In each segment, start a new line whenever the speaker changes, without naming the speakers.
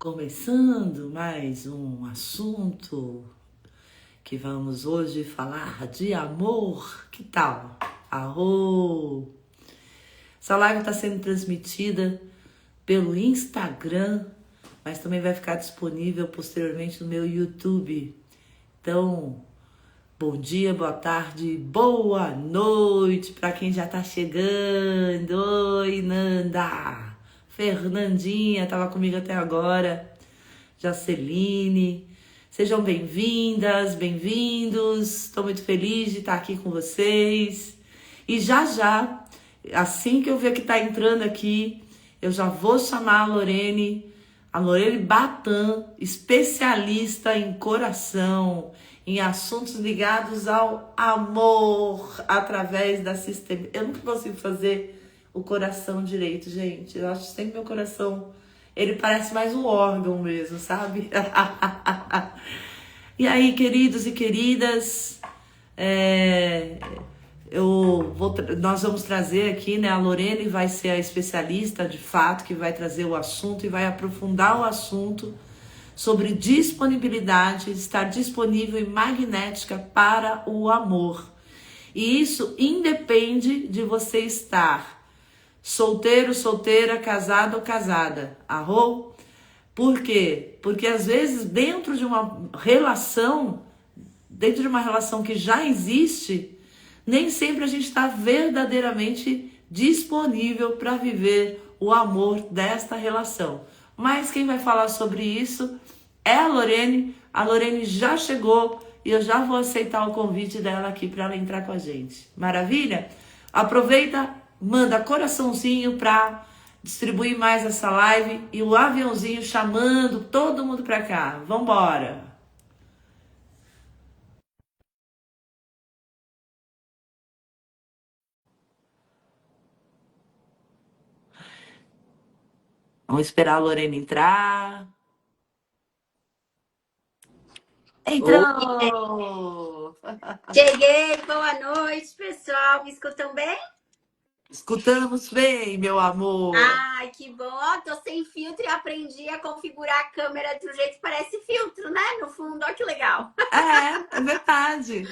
Começando mais um assunto que vamos hoje falar de amor. Que tal? Arro! Essa live está sendo transmitida pelo Instagram, mas também vai ficar disponível posteriormente no meu YouTube. Então, bom dia, boa tarde, boa noite para quem já está chegando. Oi, Nanda! Fernandinha estava comigo até agora. Jaceline, sejam bem-vindas, bem-vindos. Estou muito feliz de estar aqui com vocês. E já, assim que eu ver que está entrando aqui, eu já vou chamar a Lorene Batan, especialista em coração, em assuntos ligados ao amor, através da sistema. Eu nunca consigo fazer o coração direito, gente. Eu acho que sempre meu coração, ele parece mais um órgão mesmo, sabe? E aí, queridos e queridas, nós vamos trazer aqui, né? A Lorene vai ser a especialista, de fato, que vai trazer o assunto e vai aprofundar o assunto sobre disponibilidade, estar disponível e magnética para o amor. E isso independe de você estar solteiro, solteira, casado ou casada. Arrou? Por quê? Porque às vezes dentro de uma relação que já existe, nem sempre a gente está verdadeiramente disponível para viver o amor desta relação. Mas quem vai falar sobre isso é a Lorene. A Lorene já chegou e eu já vou aceitar o convite dela aqui para ela entrar com a gente. Maravilha? Aproveita, manda coraçãozinho para distribuir mais essa live e o aviãozinho chamando todo mundo para cá. Vambora! Vamos esperar a Lorena entrar.
Oi,
Entrou!
cheguei, boa noite, pessoal. Me escutam bem?
Escutamos bem, meu amor.
Ai, que bom. Ó, tô sem filtro e aprendi a configurar a câmera do jeito que parece filtro, né? No fundo, ó, que legal.
É verdade.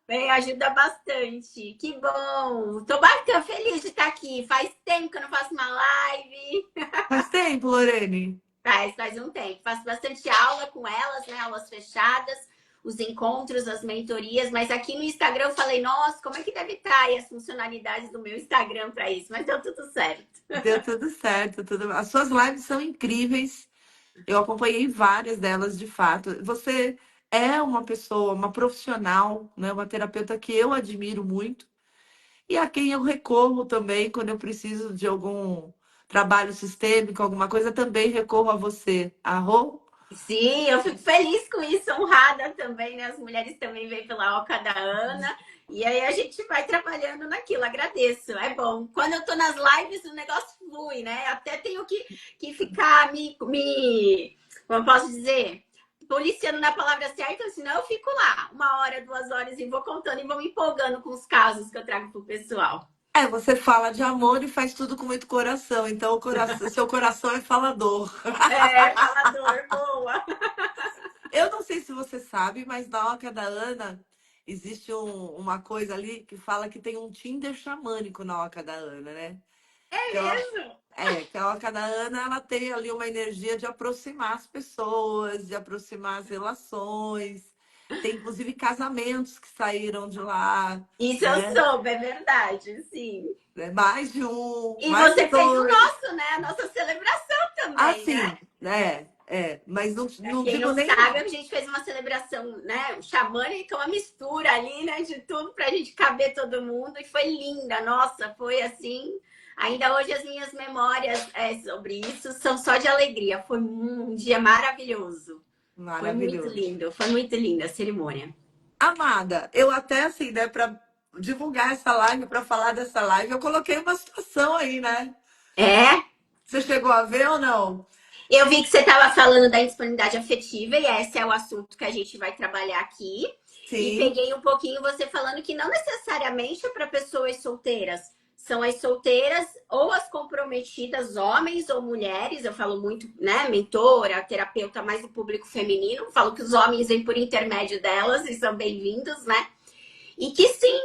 Bem, ajuda bastante. Que bom. Tô bacana, feliz de estar aqui. Faz tempo que eu não faço uma live.
Faz tempo, Lorene.
Faz um tempo. Faço bastante aula com elas, né? Aulas fechadas, os encontros, as mentorias. Mas aqui no Instagram eu falei, nossa, como é que deve estar aí as funcionalidades do meu Instagram para isso? Mas deu tudo certo.
Deu tudo certo. As suas lives são incríveis. Eu acompanhei várias delas, de fato. Você é uma pessoa, uma profissional, né? Uma terapeuta que eu admiro muito e a quem eu recorro também quando eu preciso de algum trabalho sistêmico, alguma coisa, também recorro a você. Arro?
Sim, eu fico feliz com isso, honrada também, né? As mulheres também vêm pela Oca da Ana. E aí a gente vai trabalhando naquilo, agradeço, é bom. Quando eu tô nas lives, o negócio flui, né? Até tenho que ficar como eu posso dizer, policiando na palavra certa, senão eu fico lá 1 hora, 2 horas e vou contando e vou me empolgando com os casos que eu trago pro pessoal.
Você fala de amor e faz tudo com muito coração. Então, seu coração é falador.
É, falador, boa.
Eu não sei se você sabe, mas na Oca da Ana existe uma coisa ali que fala que tem um Tinder xamânico na Oca da Ana, né?
É
Que ela,
mesmo?
que a Oca da Ana, ela tem ali uma energia de aproximar as pessoas, de aproximar as relações. Tem inclusive casamentos que saíram de lá,
Isso eu
né?
soube, é verdade, sim.
Mais de um,
E
mais de
você fez o
dois.
nosso, né? A nossa celebração também, né?
Assim, mas
Pra
não
quem
digo
não
nem.
sabe, a gente fez uma celebração, né? Xamânica, uma mistura ali, né? De tudo pra gente caber todo mundo. E foi linda, nossa, foi assim. Ainda hoje as minhas memórias sobre isso são só de alegria. Foi um dia maravilhoso.
Maravilhoso.
Foi muito linda a cerimônia.
Amada, eu até assim, né, para divulgar essa live, para falar dessa live, eu coloquei uma situação aí, né?
É,
Você chegou a ver ou não?
eu vi que você estava falando da indisponibilidade afetiva, e esse é o assunto que a gente vai trabalhar aqui. E
Sim,
peguei um pouquinho você falando que não necessariamente é para pessoas solteiras. são as solteiras ou as comprometidas, homens ou mulheres. Eu falo muito, né, mentora, terapeuta, mais do público feminino. Falo que os homens vêm por intermédio delas e são bem-vindos, né? E que sim,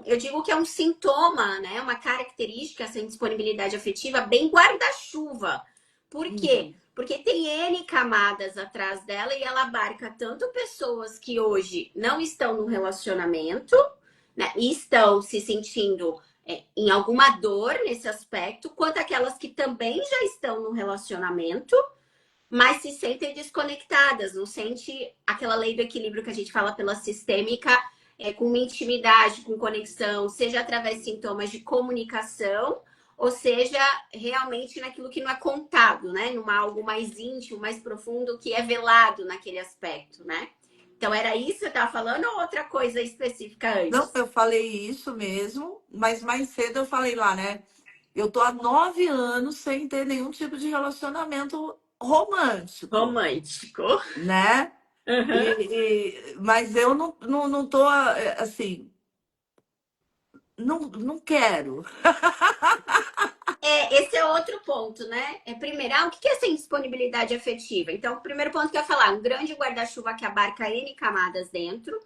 eu digo que é um sintoma, né? Uma característica, essa indisponibilidade afetiva, bem guarda-chuva. Por quê?
Uhum.
Porque tem N camadas atrás dela e ela abarca tanto pessoas que hoje não estão no relacionamento, né? E estão se sentindo em alguma dor nesse aspecto, quanto aquelas que também já estão no relacionamento, mas se sentem desconectadas, não sente aquela lei do equilíbrio que a gente fala pela sistêmica, com uma intimidade, com conexão, seja através de sintomas de comunicação, ou seja, realmente naquilo que não é contado, né? Numa algo mais íntimo, mais profundo, que é velado naquele aspecto, né? Então, era isso que você estava falando ou outra coisa específica
Não,
antes?
eu falei isso mesmo, mas mais cedo eu falei lá, né? Eu tô há 9 anos sem ter nenhum tipo de relacionamento romântico,
Romântico.
né?
Uhum.
Mas eu não tô assim, não quero.
Esse é outro ponto, né? Primeiro, o que é essa indisponibilidade afetiva? Então, o primeiro ponto que eu ia falar, um grande guarda-chuva que abarca N camadas dentro.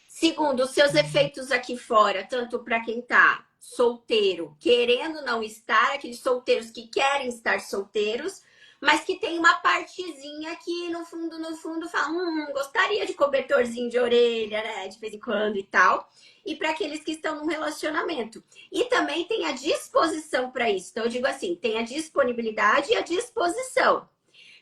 Segundo, os seus efeitos aqui fora, tanto para quem tá solteiro, querendo não estar, aqueles solteiros que querem estar solteiros, mas que tem uma partezinha que no fundo, fala, gostaria de cobertorzinho de orelha, né, de vez em quando e tal. E para aqueles que estão num relacionamento. E também tem a disposição para isso. Então, eu digo assim: tem a disponibilidade e a disposição.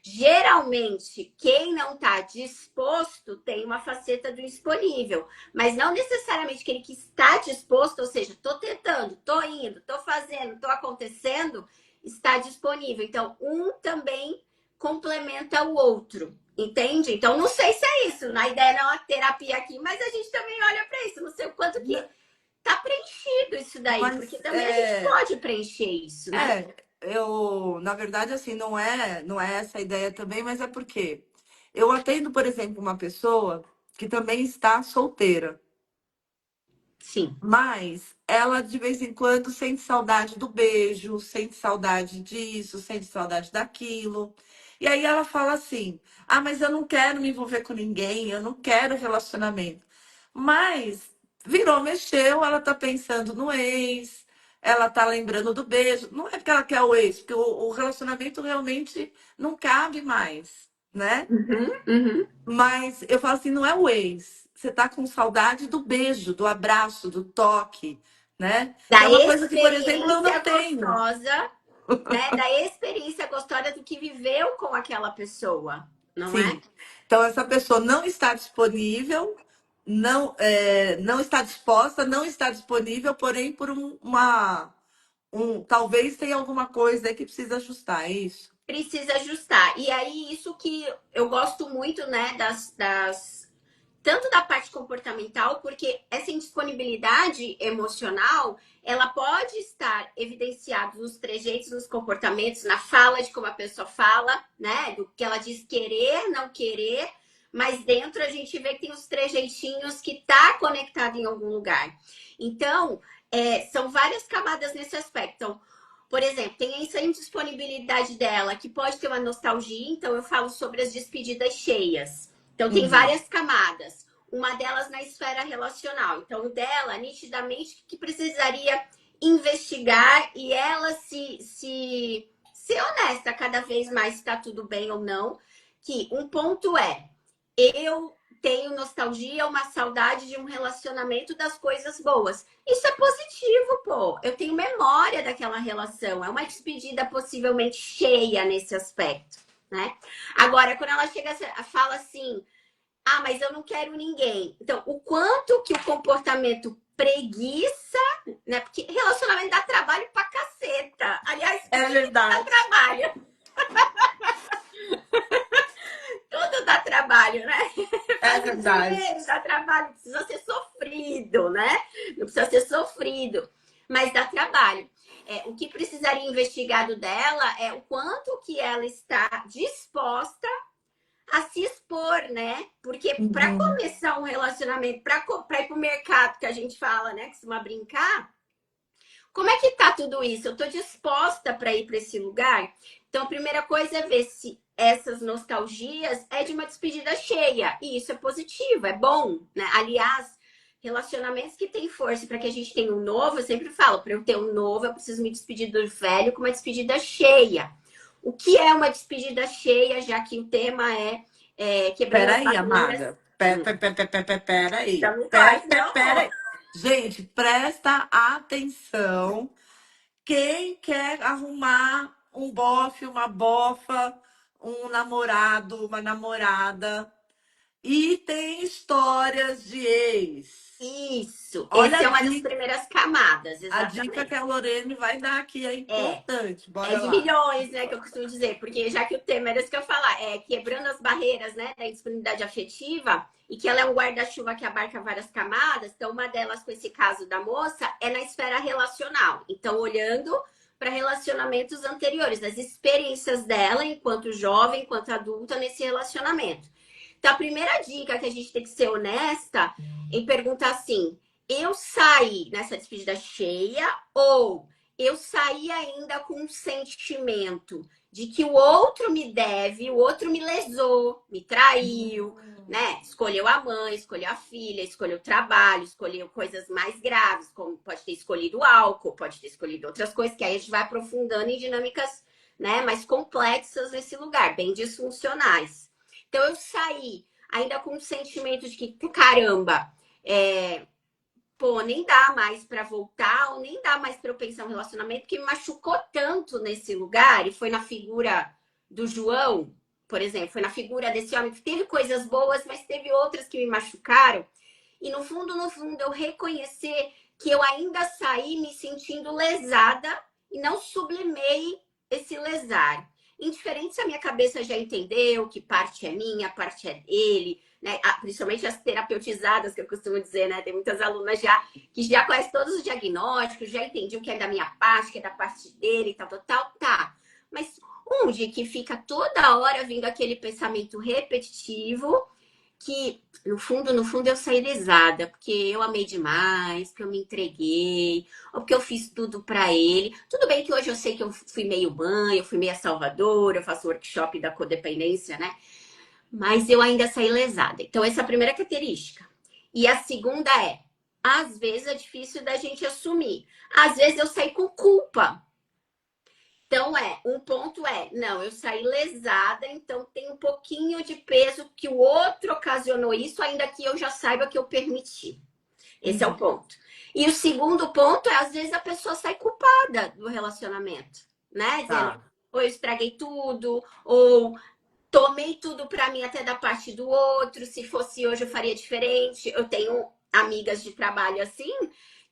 Geralmente, quem não está disposto tem uma faceta do disponível, mas não necessariamente aquele que está disposto, ou seja, estou tentando, estou indo, estou fazendo, estou acontecendo, está disponível. Então, um também complementa o outro, entende? Então, não sei se é isso. Na ideia não é uma terapia aqui, mas a gente também olha para isso. Não sei o quanto que tá preenchido isso daí, porque
Mas
também a gente pode preencher isso, né?
na verdade, assim, não é essa a ideia também, mas é porque eu atendo, por exemplo, uma pessoa que também está solteira.
Sim.
Mas ela de vez em quando sente saudade do beijo, sente saudade disso, sente saudade daquilo. E aí ela fala assim: ah, mas eu não quero me envolver com ninguém, eu não quero relacionamento. Mas virou, mexeu, ela tá pensando no ex, ela tá lembrando do beijo. Não é porque ela quer o ex, porque o relacionamento realmente não cabe mais, né?
Uhum, uhum.
Mas eu falo assim, não é o ex. Você tá com saudade do beijo, do abraço, do toque, né? Que é
Da
uma coisa que, por exemplo, eu
experiência
não tenho.
gostosa, né? Da experiência gostosa do que viveu com aquela pessoa, não é?
Sim. Então, essa pessoa não está disponível, não está disposta, não está disponível, porém, por talvez tenha alguma coisa aí que precisa ajustar, é isso?
Precisa ajustar. E aí, isso que eu gosto muito, né, tanto da parte comportamental, porque essa indisponibilidade emocional, ela pode estar evidenciada nos trejeitos, nos comportamentos, na fala de como a pessoa fala, né? Do que ela diz querer, não querer, mas dentro a gente vê que tem os trejeitinhos que tá conectado em algum lugar. Então, são várias camadas nesse aspecto. Então, por exemplo, tem essa indisponibilidade dela, que pode ter uma nostalgia, então eu falo sobre as despedidas cheias. Então, tem
Uhum.
várias camadas. Uma delas na esfera relacional. Então, dela, nitidamente, que precisaria investigar e ela se ser honesta cada vez mais se está tudo bem ou não. Que um ponto eu tenho nostalgia, uma saudade de um relacionamento das coisas boas. Isso é positivo, pô. Eu tenho memória daquela relação. É uma despedida possivelmente cheia nesse aspecto, né? Agora, quando ela chega, fala assim: ah, mas eu não quero ninguém. Então, o quanto que o comportamento preguiça, né? Porque relacionamento dá trabalho pra caceta. Aliás,
É
tudo dá
verdade.
trabalho. Tudo dá trabalho, né?
É
Fazer
verdade.
dinheiro dá trabalho, precisa ser sofrido, né? Não precisa ser sofrido, mas dá trabalho. O que precisaria investigado dela é o quanto que ela está disposta a se expor, né? Porque para
Uhum.
começar um relacionamento, para ir para o mercado que a gente fala, né? Que costuma brincar, como é que tá tudo isso? Eu tô disposta para ir para esse lugar? Então, a primeira coisa é ver se essas nostalgias é de uma despedida cheia. E isso é positivo, é bom, né? Aliás, relacionamentos que têm força para que a gente tenha um novo, eu sempre falo, para eu ter um novo, eu preciso me despedir do velho com uma despedida cheia. O que é uma despedida cheia, já que o tema é quebrando as
Peraí,
barreiras?
amada.
Hum,
Peraí.
então não pode, não,
Peraí.
amor.
Gente, presta atenção. Quem quer arrumar um bofe, uma bofa, um namorado, uma namorada e tem histórias de ex?
Isso,
Olha
essa é uma das primeiras camadas,
a dica que
exatamente.
a Lorene vai dar aqui é
É,
importante.
é
Bora
de
lá.
milhões, né, que eu costumo dizer, porque já que o tema era isso que eu ia falar, é quebrando as barreiras, né, da disponibilidade afetiva, e que ela é um guarda-chuva que abarca várias camadas, então uma delas, com esse caso da moça, é na esfera relacional. Então, olhando para relacionamentos anteriores, das experiências dela enquanto jovem, enquanto adulta nesse relacionamento. Então, a primeira dica que a gente tem que ser honesta em perguntar assim: eu saí nessa despedida cheia ou eu saí ainda com um sentimento de que o outro me deve, o outro me lesou, me traiu, né? Escolheu a mãe, escolheu a filha, escolheu o trabalho, escolheu coisas mais graves, como pode ter escolhido álcool, pode ter escolhido outras coisas, que aí a gente vai aprofundando em dinâmicas, né, mais complexas nesse lugar, bem disfuncionais. Então eu saí ainda com um sentimento de que, caramba, pô, nem dá mais para voltar, ou nem dá mais para eu pensar um relacionamento, que me machucou tanto nesse lugar, e foi na figura do João, por exemplo, foi na figura desse homem que teve coisas boas, mas teve outras que me machucaram. E no fundo, eu reconhecer que eu ainda saí me sentindo lesada e não sublimei esse lesar. Indiferente se a minha cabeça já entendeu que parte é minha, parte é dele, né? Principalmente as terapeutizadas, que eu costumo dizer, né? Tem muitas alunas já que já conhecem todos os diagnósticos, já entendi o que é da minha parte, que é da parte dele, tal, tal, tal, tá. Mas onde que fica toda hora vindo aquele pensamento repetitivo que no fundo eu saí lesada, porque eu amei demais, porque eu me entreguei, ou porque eu fiz tudo para ele. Tudo bem que hoje eu sei que eu fui meio mãe, eu fui meia salvadora, eu faço workshop da codependência, né? Mas eu ainda saí lesada. Então, essa é a primeira característica. E a segunda é, às vezes é difícil da gente assumir. Às vezes eu saí com culpa. Então, um ponto não, eu saí lesada, então tem um pouquinho de peso que o outro ocasionou isso, ainda que eu já saiba que eu permiti. Esse é o
Uhum.
ponto. E o segundo ponto é, às vezes, a pessoa sai culpada do relacionamento, né? Dizendo,
Tá.
ou eu estraguei tudo, ou tomei tudo para mim até da parte do outro, se fosse hoje eu faria diferente. Eu tenho amigas de trabalho assim,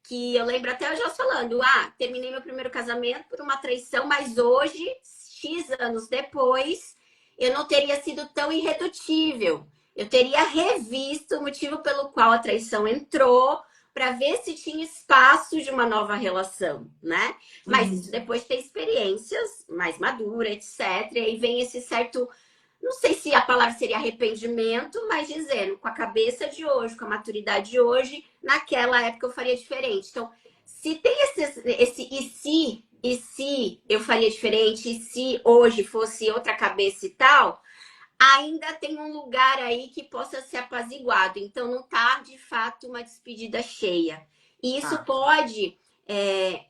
que eu lembro até eu já falando, terminei meu primeiro casamento por uma traição, mas hoje, X anos depois, eu não teria sido tão irredutível. Eu teria revisto o motivo pelo qual a traição entrou, para ver se tinha espaço de uma nova relação, né? Mas
Uhum.
isso depois de ter experiências mais maduras, etc. E aí vem esse certo, não sei se a palavra seria arrependimento, mas dizendo, com a cabeça de hoje, com a maturidade de hoje, naquela época eu faria diferente. Então, se tem esse e se eu faria diferente, e se hoje fosse outra cabeça e tal, ainda tem um lugar aí que possa ser apaziguado. Então, não tá de fato uma despedida cheia. E isso
Tá.
pode,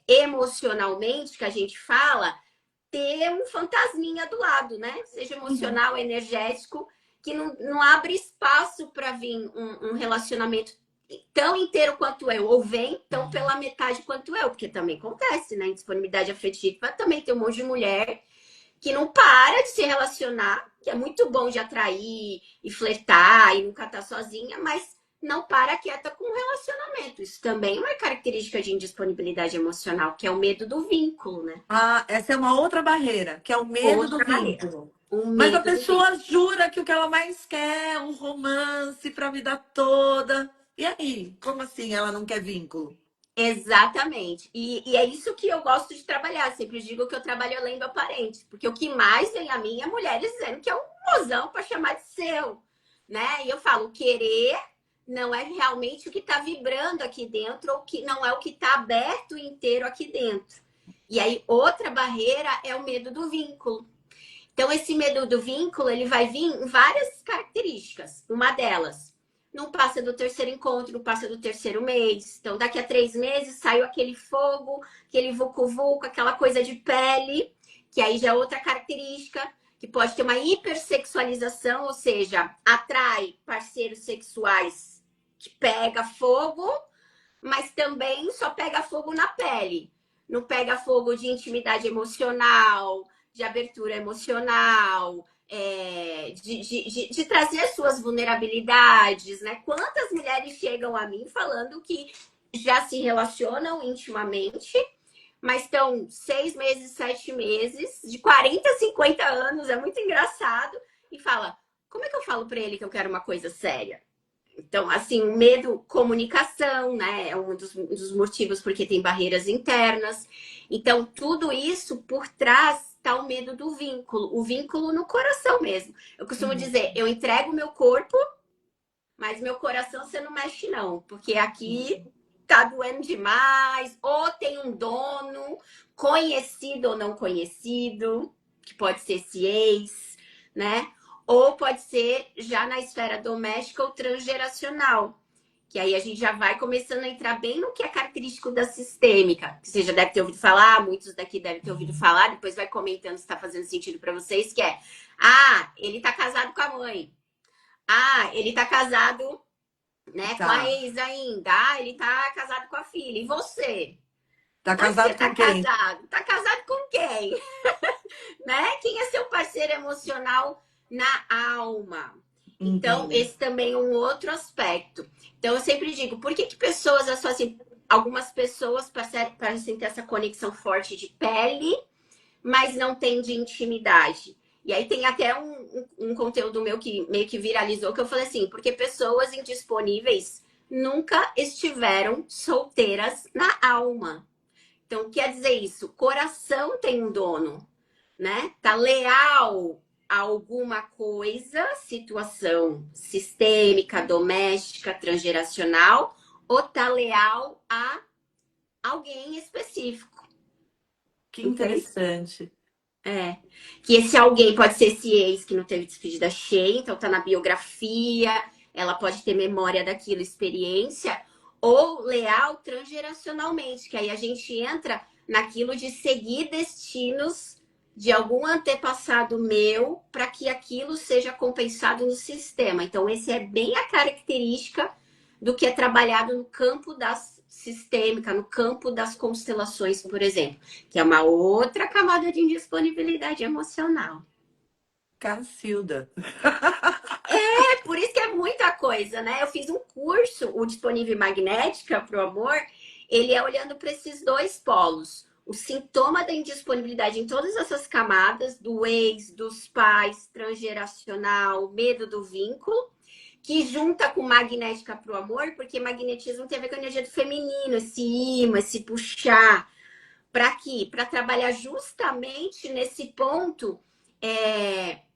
emocionalmente, que a gente fala, ter um fantasminha do lado, né? Seja
Uhum.
emocional, energético, que não abre espaço para vir um relacionamento tão inteiro quanto eu, ou vem tão pela metade quanto eu, porque também acontece, né? Indisponibilidade afetiva também tem um monte de mulher que não para de se relacionar, que é muito bom de atrair e flertar e nunca tá sozinha, mas não para quieta com o relacionamento. Isso também é uma característica de indisponibilidade emocional, que é o medo do vínculo, né?
Ah, essa é uma outra barreira, que é o medo do
Outra barreira.
vínculo.
O
Mas a
medo do vínculo.
pessoa jura que o que ela mais quer é um romance para a vida toda. E aí, como assim ela não quer vínculo?
Exatamente. E é isso que eu gosto de trabalhar. Sempre digo que eu trabalho além do aparente. Porque o que mais vem a mim é mulheres dizendo que é um mozão para chamar de seu. Né? E eu falo, querer não é realmente o que está vibrando aqui dentro, ou que não é o que está aberto inteiro aqui dentro. E aí, outra barreira é o medo do vínculo. Então, esse medo do vínculo, ele vai vir em várias características. Uma delas, não passa do terceiro encontro, não passa do terceiro mês. Então, daqui a 3 meses, saiu aquele fogo, aquele vucu-vucu, aquela coisa de pele, que aí já é outra característica, que pode ter uma hipersexualização, ou seja, atrai parceiros sexuais que pega fogo, mas também só pega fogo na pele. Não pega fogo de intimidade emocional, de abertura emocional, de trazer suas vulnerabilidades, né? Quantas mulheres chegam a mim falando que já se relacionam intimamente, mas estão 6 meses, 7 meses, de 40 a 50 anos, é muito engraçado, e fala, como é que eu falo para ele que eu quero uma coisa séria? Então, assim, o medo, comunicação, né? É um dos motivos porque tem barreiras internas. Então, tudo isso por trás está o medo do vínculo, o vínculo no coração mesmo. Eu costumo dizer, eu entrego meu corpo, mas meu coração você não mexe, não, porque aqui tá doendo demais, ou tem um dono, conhecido ou não conhecido, que pode ser esse ex, né? Ou pode ser já na esfera doméstica ou transgeracional. Que aí a gente já vai começando a entrar bem no que é característico da sistêmica. Que você já deve ter ouvido falar, muitos daqui devem ter ouvido falar, depois vai comentando se está fazendo sentido para vocês, que é, ele tá casado com a mãe. Ele tá casado, né, com a ex ainda. Ele tá casado com a filha. E você?
Tá
Você
casado
tá
com quem?
casado? Tá casado com quem? Né? Quem é seu parceiro emocional na alma? Então, esse também é um outro aspecto. Então, eu sempre digo, por que pessoas associam... Algumas pessoas parecem ter essa conexão forte de pele, mas não tem de intimidade. E aí tem até um conteúdo meu que meio que viralizou, que eu falei assim, porque pessoas indisponíveis nunca estiveram solteiras na alma. Então, quer dizer isso? Coração tem um dono, né? Tá leal a alguma coisa, situação sistêmica, doméstica, transgeracional, ou tá leal a alguém específico.
Que
Entende?
interessante.
Que esse alguém pode ser esse ex que não teve despedida cheia, então tá na biografia, ela pode ter memória daquilo, experiência, ou leal transgeracionalmente, que aí a gente entra naquilo de seguir destinos de algum antepassado meu para que aquilo seja compensado no sistema. Então, esse é bem a característica do que é trabalhado no campo da sistêmica, no campo das constelações, por exemplo, que é uma outra camada de indisponibilidade emocional.
Cacilda.
Por isso que é muita coisa, né? Eu fiz um curso, o Disponível Magnética para o Amor, ele é olhando para esses dois polos. O sintoma da indisponibilidade em todas essas camadas, do ex, dos pais, transgeracional, medo do vínculo, que junta com magnética para o amor, porque magnetismo tem a ver com a energia do feminino, esse imã, esse puxar. Para quê? Para trabalhar justamente nesse ponto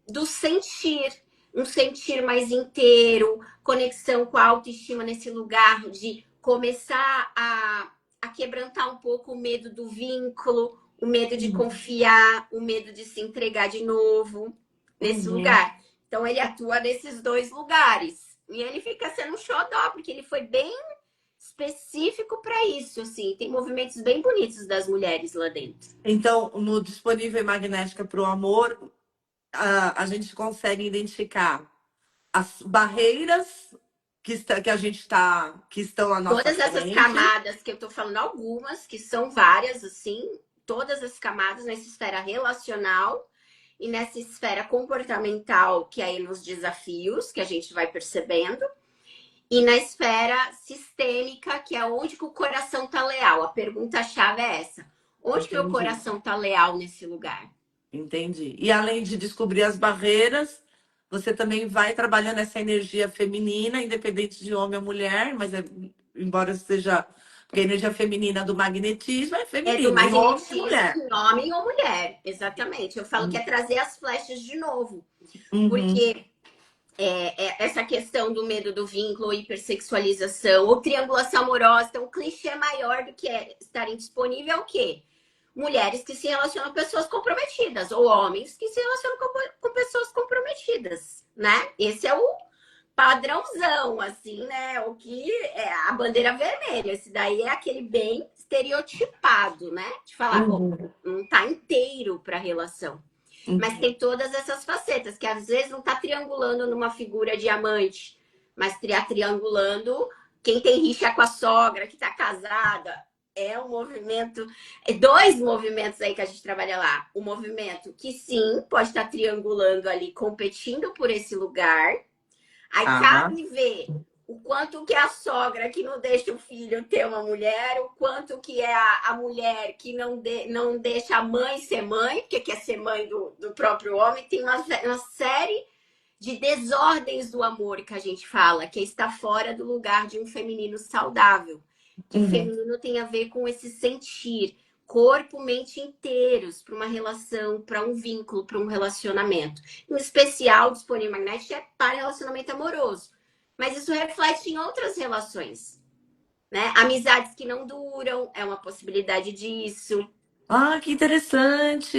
do sentir, um sentir mais inteiro, conexão com a autoestima nesse lugar de começar a quebrantar um pouco o medo do vínculo, o medo de confiar, o medo de se entregar de novo nesse lugar. Então, ele atua nesses dois lugares. E ele fica sendo um xodó, porque ele foi bem específico para isso, assim. Tem movimentos bem bonitos das mulheres lá dentro.
Então, no Disponível Magnética para o Amor, a gente consegue identificar as barreiras que a gente está, que estão à nossa
Todas essas
frente.
camadas que eu tô falando, algumas, que são várias, assim, todas as camadas nessa esfera relacional e nessa esfera comportamental, que é aí nos desafios que a gente vai percebendo, e na esfera sistêmica, que é onde que o coração tá leal. A pergunta-chave é essa. Onde que o coração tá leal nesse lugar?
Entendi. E além de descobrir as barreiras, você também vai trabalhando essa energia feminina, independente de homem ou mulher, mas embora seja. Porque a energia feminina do magnetismo é
É do
feminina, em homem e
magnetismo
mulher.
em homem ou mulher. Exatamente. Eu falo que é trazer as flechas de novo.
Uhum.
Porque essa questão do medo do vínculo, hipersexualização, ou triangulação amorosa. Então, o clichê maior do que é estarem disponível é o quê? Mulheres que se relacionam com pessoas comprometidas, ou homens que se relacionam com pessoas comprometidas, né? Esse é o padrãozão, assim, né? O que é a bandeira vermelha. Esse daí é aquele bem estereotipado, né? De falar, bom,
Uhum,
não tá inteiro para a relação. Mas
uhum.
tem todas essas facetas, que às vezes não tá triangulando numa figura diamante, mas triangulando quem tem rixa com a sogra, que tá casada. É um movimento, dois movimentos aí que a gente trabalha lá. O movimento que sim, pode estar triangulando ali, competindo por esse lugar. Aí
Tá.
cabe ver o quanto que é a sogra que não deixa o filho ter uma mulher, o quanto que é a mulher que não deixa a mãe ser mãe, porque quer ser mãe do próprio homem. Tem uma série de desordens do amor que a gente fala, que está fora do lugar de um feminino saudável. Que
Uhum.
feminino tem a ver com esse sentir, corpo, mente inteiros para uma relação, para um vínculo, para um relacionamento. Em especial, disponível magnético é para relacionamento amoroso. Mas isso reflete em outras relações, né? Amizades que não duram é uma possibilidade disso.
Ah, que interessante!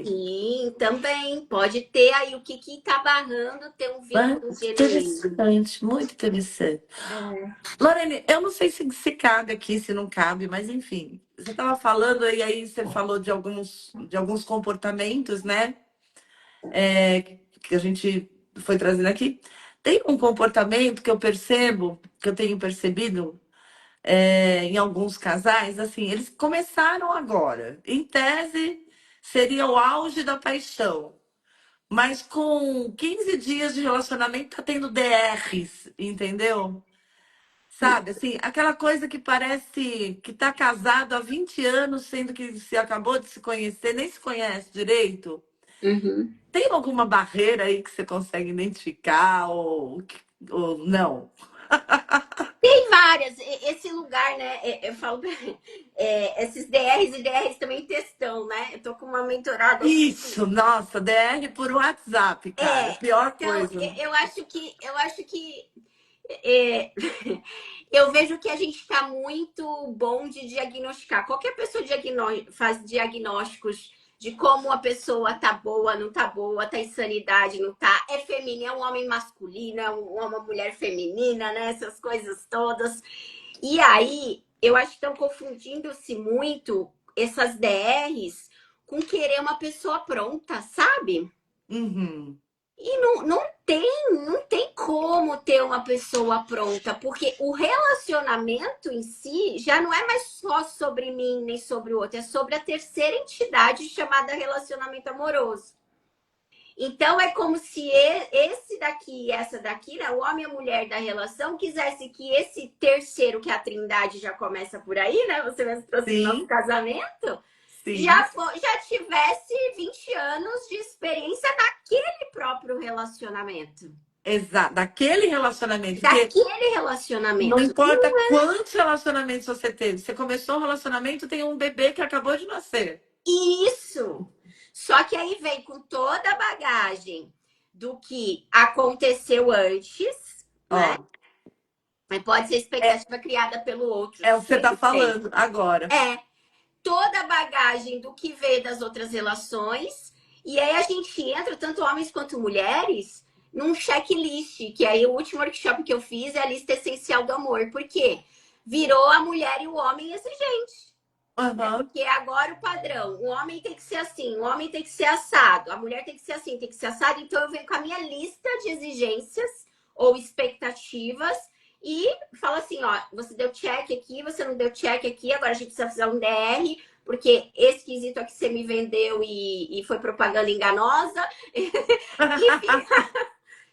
Sim, também pode ter aí o que está barrando ter um
Ah,
vínculo genuíno.
interessante, muito interessante. Lorene, eu não sei se cabe aqui, se não cabe, mas enfim, você estava falando e aí você falou de alguns comportamentos, né? Que a gente foi trazendo aqui. Tem um comportamento que eu percebo, que eu tenho percebido em alguns casais, assim, eles começaram agora. Em tese, seria o auge da paixão. Mas com 15 dias de relacionamento tá tendo DRs, entendeu? Sabe, assim, aquela coisa que parece que tá casado há 20 anos, sendo que se acabou de se conhecer, nem se conhece direito.
Uhum.
Tem alguma barreira aí que você consegue identificar ou não?
Tem várias. Esse lugar, né? Eu falo, esses DRs e DRs também textão, né? Eu tô com uma mentorada aqui.
Isso, nossa, DR por WhatsApp, cara, pior
Então,
coisa.
eu acho que é, eu vejo que a gente está muito bom de diagnosticar. Qualquer pessoa faz diagnósticos de como a pessoa tá boa, não tá boa, tá em sanidade, não tá. É feminino, é um homem masculino, é uma mulher feminina, né? Essas coisas todas. E aí, eu acho que estão confundindo-se muito essas DRs com querer uma pessoa pronta, sabe?
Uhum.
E não tem como ter uma pessoa pronta, porque o relacionamento em si já não é mais só sobre mim nem sobre o outro, é sobre a terceira entidade chamada relacionamento amoroso. Então é como se esse daqui e essa daqui, né, o homem e a mulher da relação, quisesse que esse terceiro, que é a trindade já começa por aí, né? Você mesmo trouxe do nosso
Sim,
casamento,
sim.
já tivesse 20 anos de experiência naquele próprio relacionamento.
Exato, daquele relacionamento, porque
Daquele
não
relacionamento.
importa quantos relacionamentos você teve, você começou um relacionamento, tem um bebê que acabou de nascer.
Isso! Só que aí vem com toda a bagagem do que aconteceu antes, né?
Ó,
Mas pode ser
é,
expectativa criada pelo outro,
é o que você está
sempre tem.
falando agora.
É, toda a bagagem do que veio das outras relações. E aí a gente entra, tanto homens quanto mulheres, num checklist, que aí o último workshop que eu fiz é a lista essencial do amor. Por quê? Virou a mulher e o homem exigente. Né?
Aham,
Porque agora o padrão, o homem tem que ser assim, o homem tem que ser assado, a mulher tem que ser assim, tem que ser assado. Então eu venho com a minha lista de exigências ou expectativas e falo assim, ó, você deu check aqui, você não deu check aqui, agora a gente precisa fazer um DR, porque esse quesito aqui você me vendeu e foi propaganda enganosa. e, fica,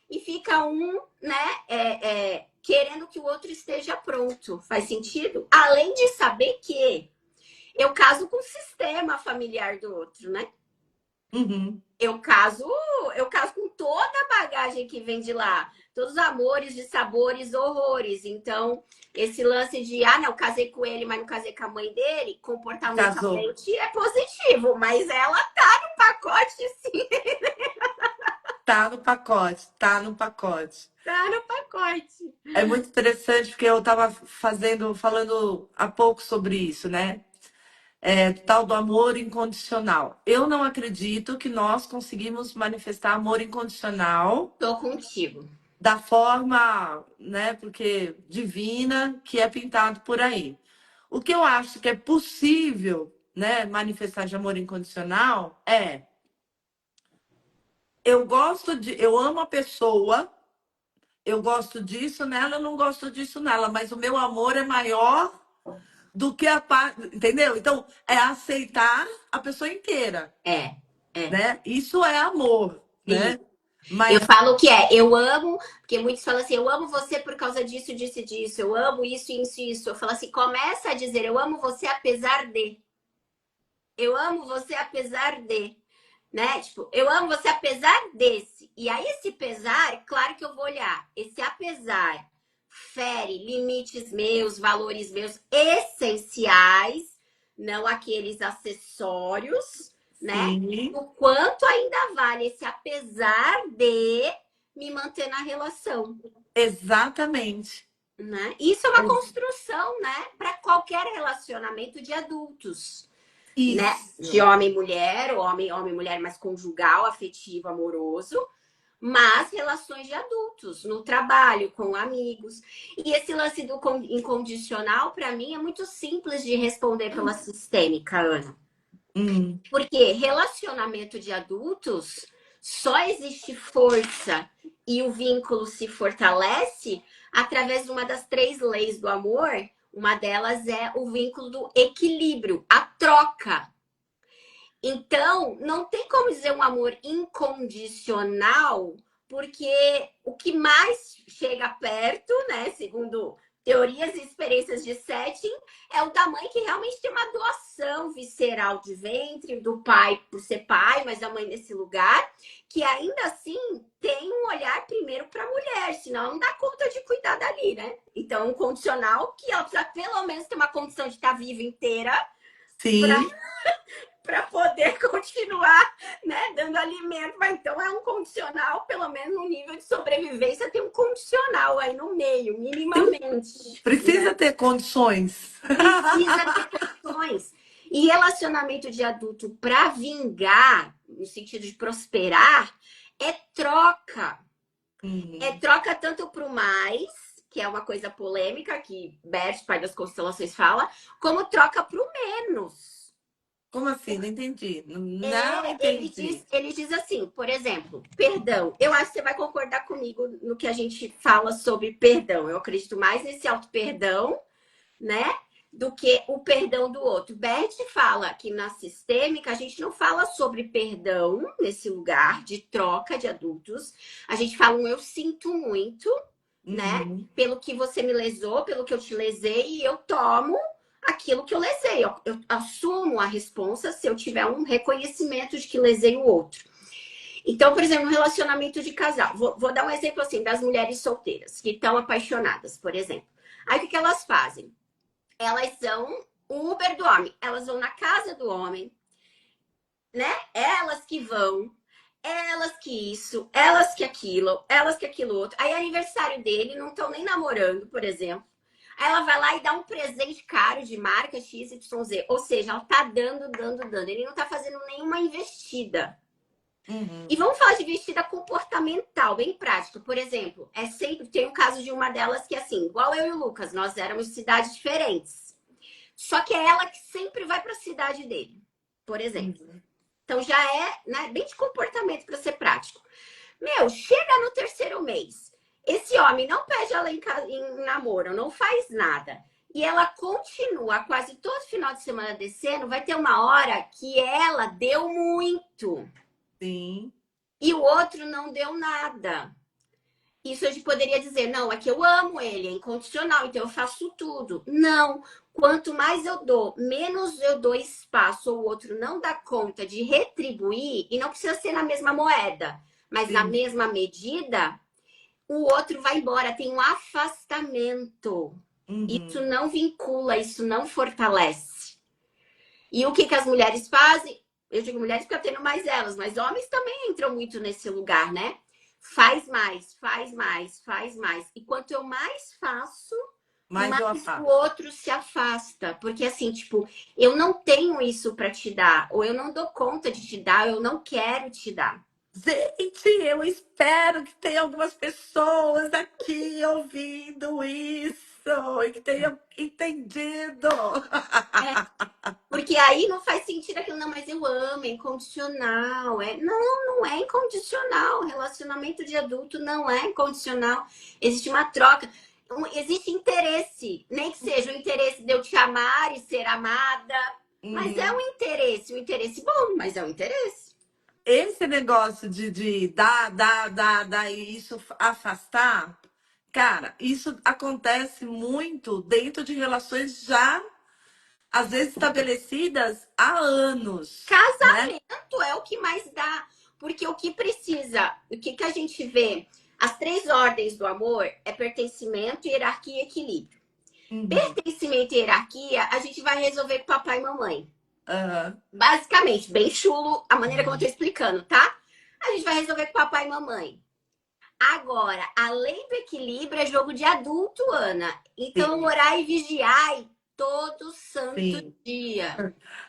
e fica um, né, querendo que o outro esteja pronto. Faz sentido? Além de saber que eu caso com o sistema familiar do outro, né?
uhum.
Eu caso, eu caso com toda a bagagem que vem de lá, todos os amores, de sabores, horrores. Então, esse lance de, não, casei com ele, mas não casei com a mãe dele,
Casou.
comportamentalmente é positivo, mas ela tá no pacote, sim.
Tá no pacote, tá no pacote.
Tá no pacote.
É muito interessante porque eu estava falando há pouco sobre isso, né? Tal do amor incondicional. Eu não acredito que nós conseguimos manifestar amor incondicional
Tô contigo.
da forma, né, porque divina que é pintado por aí. O que eu acho que é possível, né, manifestar de amor incondicional eu amo a pessoa, eu gosto disso nela, eu não gosto disso nela, mas o meu amor é maior do que a parte, entendeu? Então, é aceitar a pessoa inteira,
É, é.
né? Isso é amor,
Sim.
né?
Eu
Mas
falo que eu amo, porque muitos falam assim, eu amo você por causa disso, disso e disso, eu amo isso, isso, isso. Eu falo assim, começa a dizer, eu amo você apesar de. Eu amo você apesar de. Né? Tipo, eu amo você apesar desse. E aí, esse pesar, claro que eu vou olhar. Esse apesar fere limites meus, valores meus essenciais, não aqueles acessórios, né?
sim,
O quanto ainda vale esse apesar de me manter na relação,
exatamente.
né? Isso é uma construção, né? Para qualquer relacionamento de adultos, né? De
Isso.
homem e mulher, homem, homem e mulher, mas conjugal, afetivo, amoroso, mas relações de adultos, no trabalho, com amigos. E esse lance do incondicional, para mim, é muito simples de responder pela sistêmica, Ana.
Hum,
Porque relacionamento de adultos só existe força e o vínculo se fortalece através de uma das três leis do amor. Uma delas é o vínculo do equilíbrio, a troca. Então, não tem como dizer um amor incondicional, porque o que mais chega perto, né, segundo teorias e experiências de setting, é o da mãe que realmente tem uma doação visceral de ventre, do pai por ser pai, mas a mãe nesse lugar, que ainda assim tem um olhar primeiro para a mulher, senão não dá conta de cuidar dali, né? Então, um condicional que ela precisa pelo menos ter uma condição de estar viva inteira
sim,
para poder continuar, né, dando alimento. Mas então é um condicional, pelo menos no nível de sobrevivência, tem um condicional aí no meio, minimamente.
precisa
Né?
ter condições.
Precisa ter condições. E relacionamento de adulto para vingar, no sentido de prosperar, é troca. É
Uhum.
troca tanto para o mais, que é uma coisa polêmica, que Bert, pai das constelações, fala, como troca para o menos.
Como assim? Não entendi. Não entendi.
Ele diz assim, por exemplo, perdão. Eu acho que você vai concordar comigo no que a gente fala sobre perdão. Eu acredito mais nesse auto-perdão, né? Do que o perdão do outro. Bert fala que na sistêmica a gente não fala sobre perdão nesse lugar de troca de adultos. A gente fala um eu sinto muito, né?
Uhum.
Pelo que você me lesou, pelo que eu te lesei, e eu tomo aquilo que eu lesei. Eu assumo a responsa se eu tiver um reconhecimento de que lesei o outro. Então, por exemplo, um relacionamento de casal. Vou dar um exemplo assim das mulheres solteiras que estão apaixonadas, por exemplo. Aí o que elas fazem? Elas são o Uber do homem. Elas vão na casa do homem, né? Elas que vão, elas que isso, elas que aquilo outro. Aí, aniversário dele, não estão nem namorando, por exemplo. Aí ela vai lá e dá um presente caro de marca XYZ. Ou seja, ela tá dando, dando, dando. Ele não tá fazendo nenhuma investida. E
Uhum.
vamos falar de investida comportamental, bem prática. Por exemplo, sempre tem um caso de uma delas que é assim, igual eu e o Lucas, nós éramos de cidades diferentes. Só que é ela que sempre vai para a cidade dele, por exemplo.
Uhum.
Então já é, né, bem de comportamento para ser prático. Meu, chega no terceiro mês. Esse homem não pede ela em namoro, não faz nada. E ela continua quase todo final de semana descendo. Vai ter uma hora que ela deu muito
Sim.
e o outro não deu nada. Isso a gente poderia dizer, não, é que eu amo ele, é incondicional, então eu faço tudo. Não. Quanto mais eu dou, menos eu dou espaço ou o outro não dá conta de retribuir, e não precisa ser na mesma moeda, mas na
Sim.
mesma medida, o outro vai embora, tem um afastamento. Isso
Uhum.
não vincula, isso não fortalece. E o que as mulheres fazem? Eu digo mulheres porque eu tenho mais elas, mas homens também entram muito nesse lugar, né? Faz mais, faz mais, faz mais. E quanto eu mais faço,
Mas eu
mais o
afasto.
outro se afasta. Porque assim, tipo, eu não tenho isso para te dar, ou eu não dou conta de te dar, ou eu não quero te dar.
Gente, eu espero que tenha algumas pessoas aqui ouvindo isso e que tenham entendido.
É, porque aí não faz sentido aquilo, não, mas eu amo, é incondicional. Não, não é incondicional. Relacionamento de adulto não é incondicional. Existe uma troca. Existe interesse. Nem que seja o interesse de eu te amar e ser amada. Mas é
Uhum.
um interesse bom, mas é um interesse.
Esse negócio de dar e isso afastar, cara, isso acontece muito dentro de relações já, às vezes, estabelecidas há anos, né?
Casamento é o que mais dá. Porque o que precisa, o que a gente vê? As três ordens do amor é pertencimento, hierarquia e equilíbrio.
Uhum.
Pertencimento e hierarquia, a gente vai resolver com papai e mamãe.
Aham.
Basicamente, bem chulo a maneira como eu tô explicando, tá? A gente vai resolver com papai e mamãe. Agora, a lei do equilíbrio é jogo de adulto, Ana. Então,
Sim,
orar e vigiar todo santo
sim.
dia.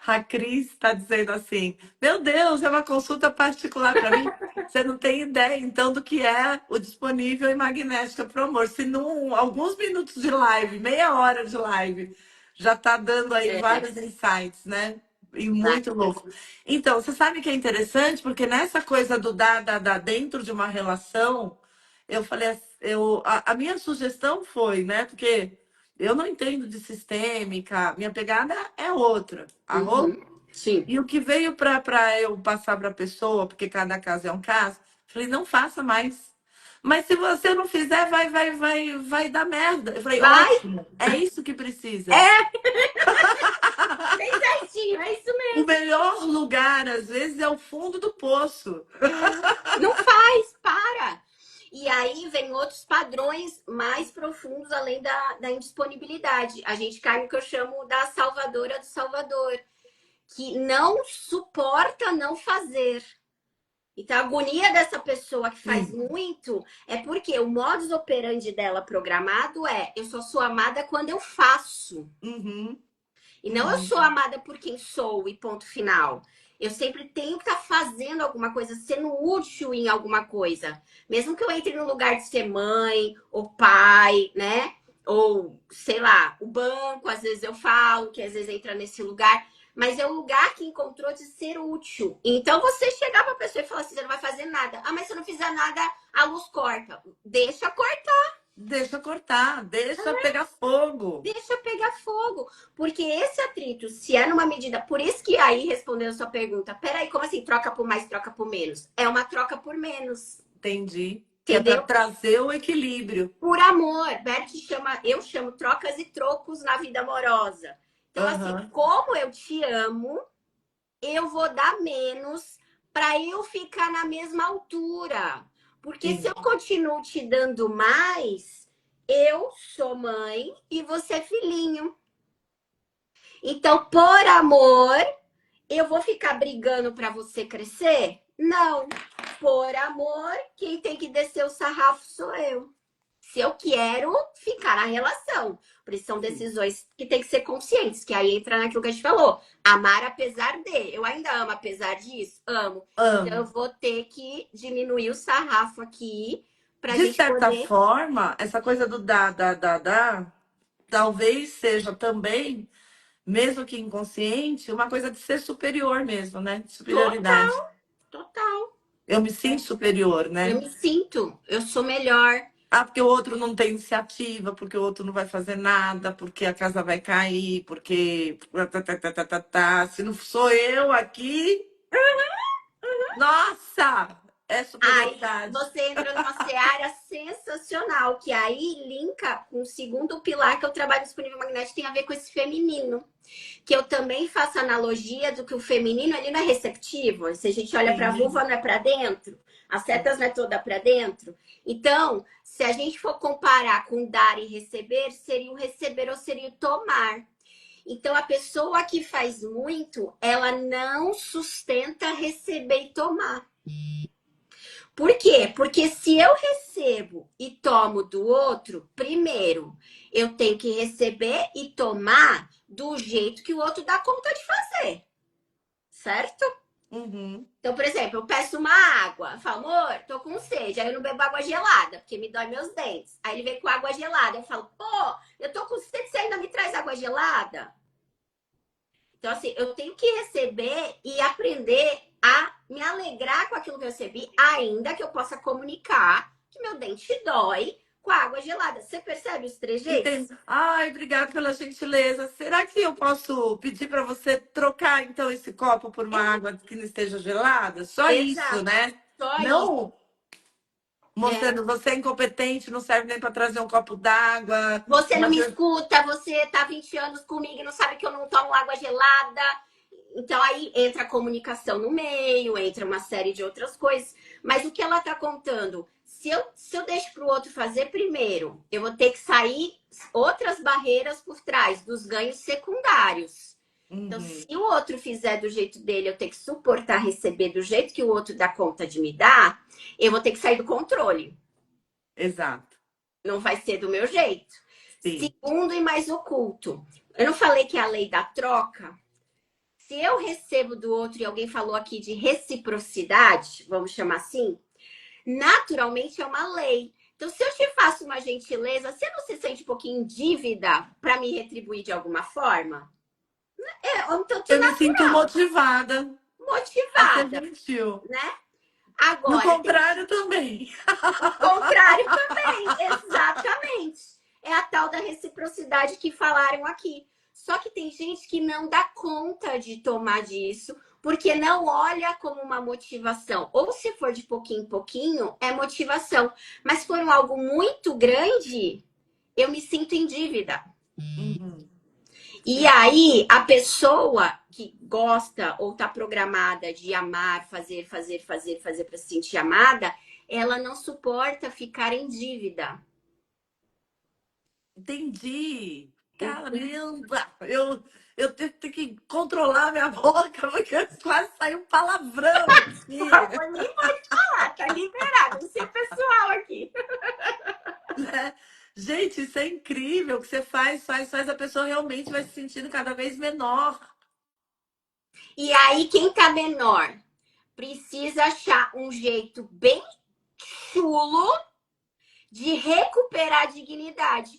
A Cris está dizendo assim: Meu Deus, é uma consulta particular para mim. Você não tem ideia, então, do que é o disponível em Magnética Pro Amor. Se não, alguns minutos de live, meia hora de live, já está dando aí
É,
vários insights, né? E
vai.
muito louco. Então, você sabe que é interessante, porque nessa coisa do dar dentro de uma relação, eu falei, a minha sugestão foi, né? Porque eu não entendo de sistêmica, minha pegada é outra. Arroz.
Uhum. Sim.
E o que veio para eu passar para a pessoa, porque cada caso é um caso, falei, não faça mais. Mas se você não fizer, vai dar merda. Eu falei,
Vai.
ótimo, é isso que precisa.
É, bem certinho, é isso
O
mesmo.
melhor lugar, às vezes, é o fundo do poço.
Não faz, para. E aí vem outros padrões mais profundos além da indisponibilidade. A gente cai no que eu chamo da salvadora do salvador, que não suporta não fazer. Então, a agonia dessa pessoa que faz
Sim.
muito é porque o modus operandi dela programado é: eu só sou amada quando eu faço.
Uhum,
E não eu
uhum.
sou amada por quem sou e ponto final. Eu sempre tenho que estar fazendo alguma coisa, sendo útil em alguma coisa. Mesmo que eu entre no lugar de ser mãe ou pai, né? Ou, sei lá, o banco, às vezes eu falo que às vezes entra nesse lugar. Mas é o lugar que encontrou de ser útil. Então você chegar para a pessoa e falar assim: você não vai fazer nada. Ah, mas se eu não fizer nada, a luz corta. Deixa cortar.
Deixa cortar, deixa pegar fogo.
Deixa pegar fogo. Porque esse atrito, se é numa medida. Por isso que aí, respondendo a sua pergunta, peraí, como assim troca por mais, troca por menos? É uma troca por menos.
Entendi. Que é para
Entendeu?
trazer o equilíbrio.
Por amor. Bert chama, eu chamo trocas e trocos na vida amorosa. Então, assim,
Aham.
como eu te amo, eu vou dar menos para eu ficar na mesma altura. Porque se eu
Sim.
continuo te dando mais, eu sou mãe e você é filhinho. Então, por amor, eu vou ficar brigando para você crescer? Não. Por amor, quem tem que descer o sarrafo sou eu. Se eu quero ficar na relação. Por isso são
Sim.
decisões que tem que ser conscientes, que aí entra naquilo que a gente falou. Amar apesar de. Eu ainda amo apesar disso? Amo. Então eu
Amo.
vou ter que diminuir o sarrafo aqui pra
De
gente
certa
poder.
forma, essa coisa do talvez seja também, mesmo que inconsciente, uma coisa de ser superior mesmo, né? De
Total,
superioridade.
total.
Eu me sinto superior,
Eu
né?
me sinto, eu sou melhor.
Ah, porque o outro não tem iniciativa, porque o outro não vai fazer nada, porque a casa vai cair, porque. Se não sou eu aqui, nossa! É
Aí
superioridade.
você entra numa seara sensacional, que aí linka com o segundo pilar que eu trabalho disponível magnético, tem a ver com esse feminino. Que eu também faço analogia do que o feminino ele não é receptivo. Se a gente olha para a
Sim,
vulva, não é para dentro, as
sim.
setas não é toda para dentro. Então, se a gente for comparar com dar e receber, seria o receber ou seria o tomar. Então, a pessoa que faz muito, ela não sustenta receber e tomar. Por quê? Porque se eu recebo e tomo do outro, primeiro, eu tenho que receber e tomar do jeito que o outro dá conta de fazer, certo?
Uhum.
Então, por exemplo, eu peço uma água, eu falo, amor, tô com sede, aí eu não bebo água gelada, porque me dói meus dentes. Aí ele vem com água gelada, eu falo, pô, eu tô com sede, você ainda me traz água gelada? Então, assim, eu tenho que receber e aprender a me alegrar com aquilo que eu recebi, ainda que eu possa comunicar que meu dente dói com a água gelada. Você percebe os trejeitos?
Entendi. Ai, obrigada pela gentileza. Será que eu posso pedir para você trocar então esse copo por uma água que não esteja gelada? Só isso,
Exato,
né?
só isso.
Não
É.
mostrando você é incompetente, não serve nem para trazer um copo d'água.
Você não
Mas
me escuta, você tá 20 anos comigo e não sabe que eu não tomo água gelada. Então aí entra a comunicação no meio, entra uma série de outras coisas. Mas o que ela tá contando? Se eu deixo para o outro fazer primeiro, eu vou ter que sair outras barreiras por trás dos ganhos secundários. Então, se
Uhum,
o outro fizer do jeito dele, eu tenho que suportar receber do jeito que o outro dá conta de me dar, eu vou ter que sair do controle.
exato.
Não vai ser do meu jeito.
Sim.
Segundo e mais oculto. Eu não falei que é a lei da troca? Se eu recebo do outro, e alguém falou aqui de reciprocidade, vamos chamar assim, naturalmente é uma lei. Então, se eu te faço uma gentileza, você não se sente um pouquinho em dívida para me retribuir de alguma forma? É um tanto
Eu me sinto
natural,
motivada a ser
motivada,
gentil.
né?
No
Agora, tem
contrário também.
o contrário também, exatamente. É a tal da reciprocidade que falaram aqui. Só que tem gente que não dá conta de tomar disso, porque não olha como uma motivação. Ou se for de pouquinho em pouquinho, é motivação. Mas se for algo muito grande, eu me sinto em dívida.
Uhum,
E
sim.
aí, a pessoa que gosta ou está programada de amar, fazer para se sentir amada, ela não suporta ficar em dívida.
Entendi. Caramba! Eu tenho que controlar minha boca, porque quase saiu um palavrão aqui.
Nem pode falar, tá liberado. Não sei o pessoal aqui.
Né? Gente, isso é incrível. O que você faz, a pessoa realmente vai se sentindo cada vez menor.
E aí, quem tá menor precisa achar um jeito bem chulo de recuperar a dignidade.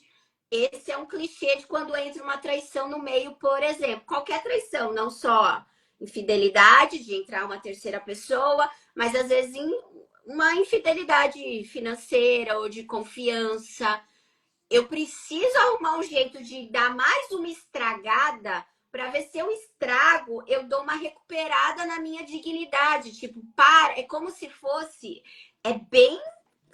Esse é um clichê de quando entra uma traição no meio, por exemplo. Qualquer traição, não só infidelidade, de entrar uma terceira pessoa, mas às vezes uma infidelidade financeira ou de confiança. Eu preciso arrumar um jeito de dar mais uma estragada para ver se eu estrago, eu dou uma recuperada na minha dignidade. Tipo, para, é como se fosse. É bem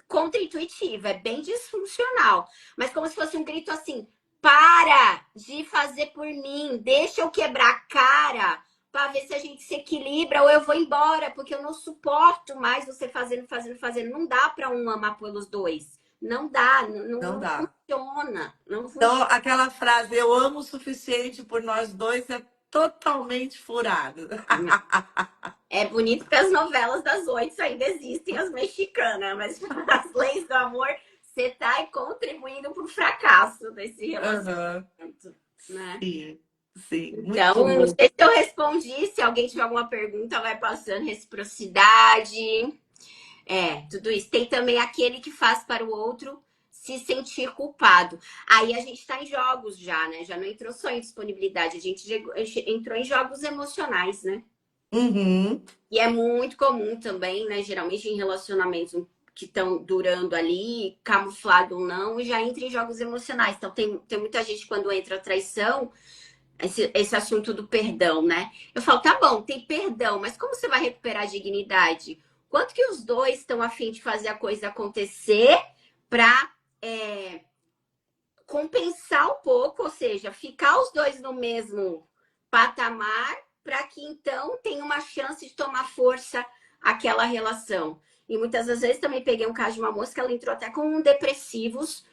contra-intuitivo, é bem disfuncional. Mas como se fosse um grito assim: para de fazer por mim, deixa eu quebrar a cara para ver se a gente se equilibra ou eu vou embora, porque eu não suporto mais você fazendo. Não dá para um amar pelos dois. Não dá, não,
Não
não
dá.
funciona. Não
Então,
funciona.
aquela frase, eu amo o suficiente por nós dois, é totalmente furada.
É bonito que as novelas das 8 ainda existem, as mexicanas, mas as leis do amor, você está contribuindo para o fracasso desse
Aham.
relacionamento, né?
Sim, sim,
Então,
muito
não
bom.
sei se eu respondi. Se alguém tiver alguma pergunta, vai passando reciprocidade. É, tudo isso. Tem também aquele que faz para o outro se sentir culpado. Aí a gente está em jogos já, né? Já não entrou só em disponibilidade, a gente entrou em jogos emocionais, né?
Uhum.
E é muito comum também, né? Geralmente em relacionamentos que estão durando ali, camuflado ou não, e já entra em jogos emocionais. Então tem muita gente quando entra a traição esse assunto do perdão, né? Eu falo, tá bom, tem perdão, mas como você vai recuperar a dignidade? Quanto que os dois estão a fim de fazer a coisa acontecer para compensar um pouco, ou seja, ficar os dois no mesmo patamar para que então tenha uma chance de tomar força aquela relação. E muitas das vezes também peguei um caso de uma moça que ela entrou até com depressivos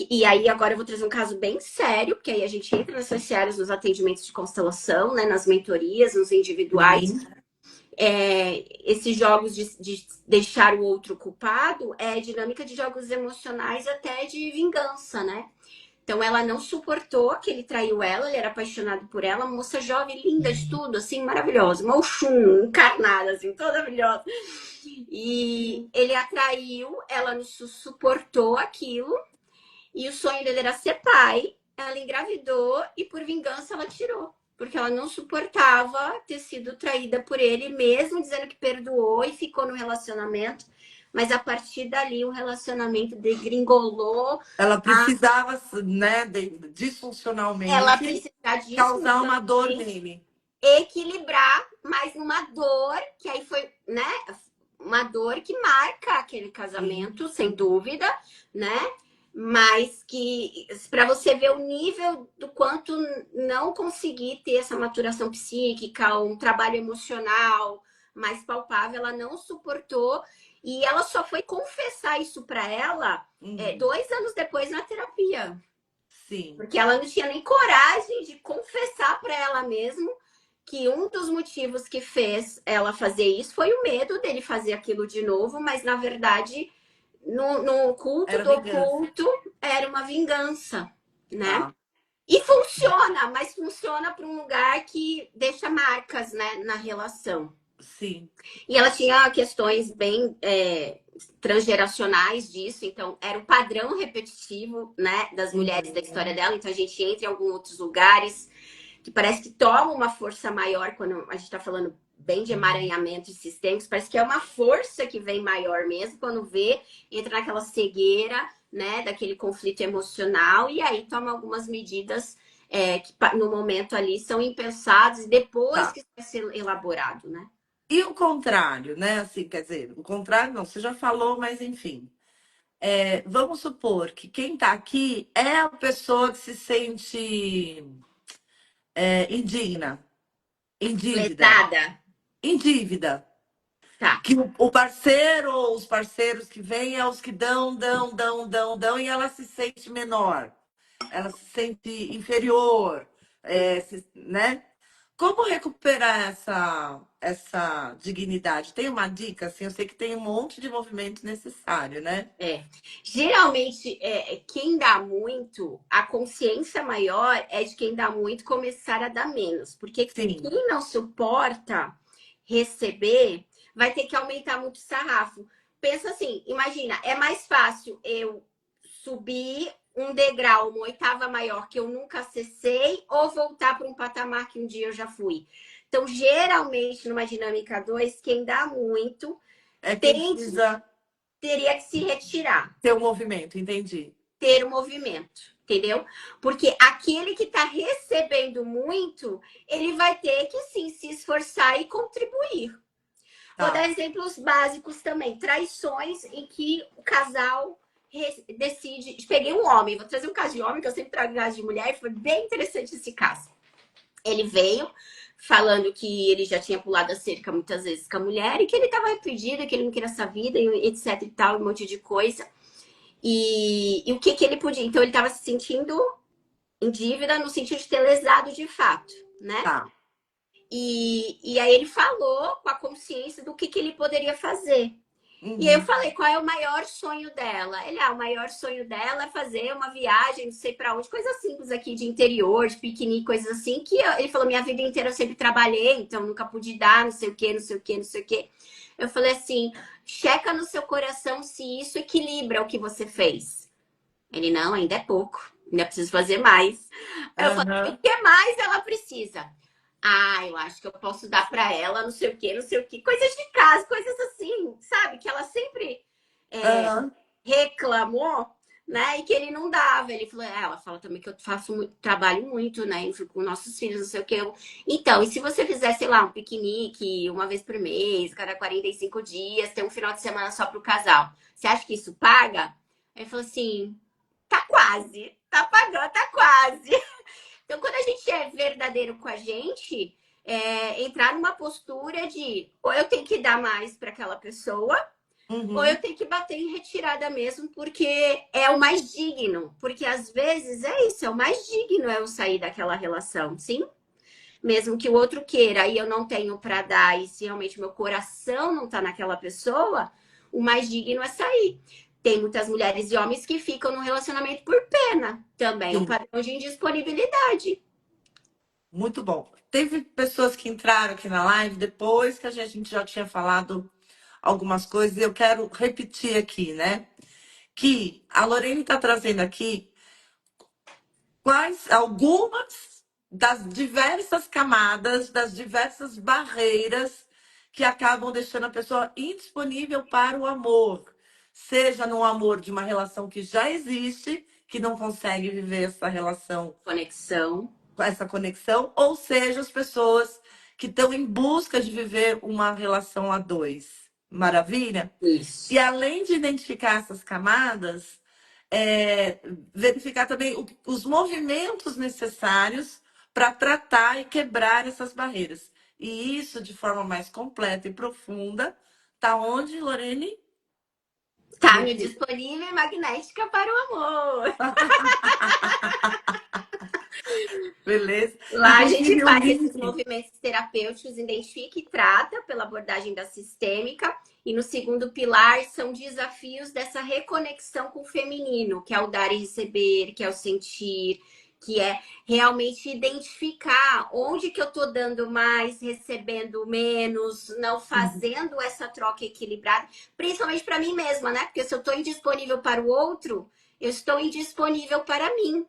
E aí agora eu vou trazer um caso bem sério, porque aí a gente entra nessas séries nos atendimentos de constelação, né, nas mentorias, nos individuais.
Sim.
Esses jogos de deixar o outro culpado é dinâmica de jogos emocionais até de vingança, né? Então ela não suportou que ele traiu ela, ele era apaixonado por ela, moça jovem, linda de tudo, assim, maravilhosa, uma Oxum, encarnada, assim, toda brilhosa. E ele atraiu, ela não suportou aquilo, e o sonho dele era ser pai, ela engravidou e por vingança ela tirou. Porque ela não suportava ter sido traída por ele, mesmo dizendo que perdoou e ficou no relacionamento. Mas a partir dali o relacionamento degringolou.
Ela precisava, né,
Ela
disfuncionalmente,
precisa disso,
causar uma dor nele.
equilibrar, mas numa dor que aí foi, né? Uma dor que marca aquele casamento,
Sim.
sem dúvida, né? Mas que para você ver o nível do quanto não conseguir ter essa maturação psíquica, um trabalho emocional mais palpável, ela não suportou e ela só foi confessar isso para ela 2 anos depois na terapia.
Sim.
Porque ela não tinha nem coragem de confessar para ela mesma que um dos motivos que fez ela fazer isso foi o medo dele fazer aquilo de novo, mas na verdade, no culto
Era
do
vingança.
oculto, era uma vingança, né?
Ah,
E funciona, mas funciona para um lugar que deixa marcas, né, na relação.
sim.
E ela tinha questões bem transgeracionais disso, então era o padrão repetitivo, né, das mulheres da história dela. Então a gente entra em alguns outros lugares que parece que toma uma força maior quando a gente está falando bem de emaranhamento sistêmicos, parece que é uma força que vem maior mesmo quando vê, entra naquela cegueira, né, daquele conflito emocional e aí toma algumas medidas que no momento ali são impensadas e depois
Tá.
que vai ser elaborado, né?
E o contrário, né? Assim, quer dizer, o contrário não, você já falou, mas enfim. Vamos supor que quem está aqui é a pessoa que se sente indigna, em dívida,
Lesada?
em dívida.
Tá.
Que o parceiro ou os parceiros que vêm é os que dão, e ela se sente menor, ela se sente inferior, né? Como recuperar essa dignidade? Tem uma dica? Assim, eu sei que tem um monte de movimento necessário, né?
Geralmente, quem dá muito, a consciência maior é de quem dá muito começar a dar menos. Porque
Sim,
quem não suporta receber, vai ter que aumentar muito o sarrafo. Pensa assim, imagina, é mais fácil eu subir um degrau, uma oitava maior que eu nunca acessei, ou voltar para um patamar que um dia eu já fui. Então, geralmente, numa dinâmica 2, quem dá muito
é quem
tende,
precisa
teria que se retirar,
ter o movimento, entendi.
ter o movimento, entendeu? Porque aquele que está recebendo muito, ele vai ter que sim se esforçar e contribuir. Vou
Tá.
dar exemplos básicos também. Traições em que o casal decide. Peguei um homem, vou trazer um caso de homem, que eu sempre trago caso de mulher, e foi bem interessante esse caso. Ele veio falando que ele já tinha pulado a cerca muitas vezes com a mulher e que ele estava arrependido, que ele não queria essa vida, etc e tal, um monte de coisa. E o que ele podia. Então ele estava se sentindo em dívida no sentido de ter lesado de fato, né?
Tá.
E aí ele falou com a consciência do que ele poderia fazer. E aí eu
Uhum.
falei, qual é o maior sonho dela? Ele, o maior sonho dela é fazer uma viagem, não sei para onde, coisas simples aqui de interior, de piquenique, coisas assim, ele falou, minha vida inteira eu sempre trabalhei, então nunca pude dar, não sei o quê, não sei o quê, não sei o quê. Eu falei assim, checa no seu coração se isso equilibra o que você fez. Ele, não, ainda é pouco, ainda preciso fazer mais. Eu falei, o
Aham.
que mais ela precisa? Eu acho que eu posso dar para ela, não sei o quê, não sei o quê. Coisas de casa, coisas assim, sabe? Que ela sempre
Aham.
reclamou, né? E que ele não dava. Ele falou, ela fala também que eu faço muito, trabalho muito, né? Eu fico com nossos filhos, não sei o quê. Então, e se você fizer, sei lá, um piquenique uma vez por mês, cada 45 dias, ter um final de semana só pro casal, você acha que isso paga? Ele falou assim, tá quase, tá pagando, tá quase. Então, quando a gente é verdadeiro com a gente, entrar numa postura de ou eu tenho que dar mais para aquela pessoa, ou eu
Uhum.
tenho que bater em retirada mesmo, porque é o mais digno. Porque às vezes é isso, é o mais digno é eu sair daquela relação, sim? Mesmo que o outro queira e eu não tenho para dar, e se realmente meu coração não tá naquela pessoa, o mais digno é sair. Tem muitas mulheres e homens que ficam no relacionamento por pena. Também é um
Sim,
padrão de indisponibilidade.
muito bom. Teve pessoas que entraram aqui na live depois que a gente já tinha falado algumas coisas, e eu quero repetir aqui, né? Que a Lorene está trazendo aqui quais algumas das diversas camadas, das diversas barreiras que acabam deixando a pessoa indisponível para o amor, seja no amor de uma relação que já existe, que não consegue viver essa relação
Conexão.
com essa conexão, ou seja, as pessoas que estão em busca de viver uma relação a dois. Maravilha? E
Isso.
além de identificar essas camadas, é, verificar também os movimentos necessários para tratar e quebrar essas barreiras. E isso de forma mais completa e profunda, tá onde, Lorene?
Tá
No
no
quê?
disponível e magnética para o amor.
Beleza?
Lá a gente
Inclusive o
faz esses
link.
movimentos terapêuticos, identifica e trata pela abordagem da sistêmica. E no segundo pilar são desafios dessa reconexão com o feminino, que é o dar e receber, que é o sentir, que é realmente identificar onde que eu tô dando mais, recebendo menos, não fazendo essa troca equilibrada, principalmente para mim mesma, né? Porque se eu tô indisponível para o outro, eu estou indisponível para mim.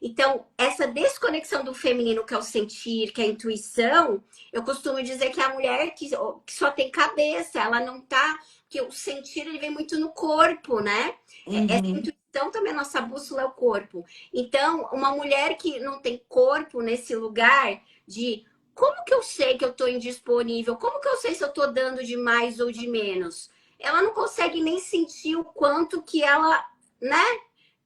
Então, essa desconexão do feminino, que é o sentir, que é a intuição, eu costumo dizer que é a mulher que só tem cabeça, ela não tá. Porque o sentir ele vem muito no corpo, né? Essa
Uhum,
intuição também, a nossa bússola é o corpo. Então, uma mulher que não tem corpo nesse lugar de como que eu sei que eu tô indisponível? Como que eu sei se eu tô dando de mais ou de menos? Ela não consegue nem sentir o quanto que ela, né?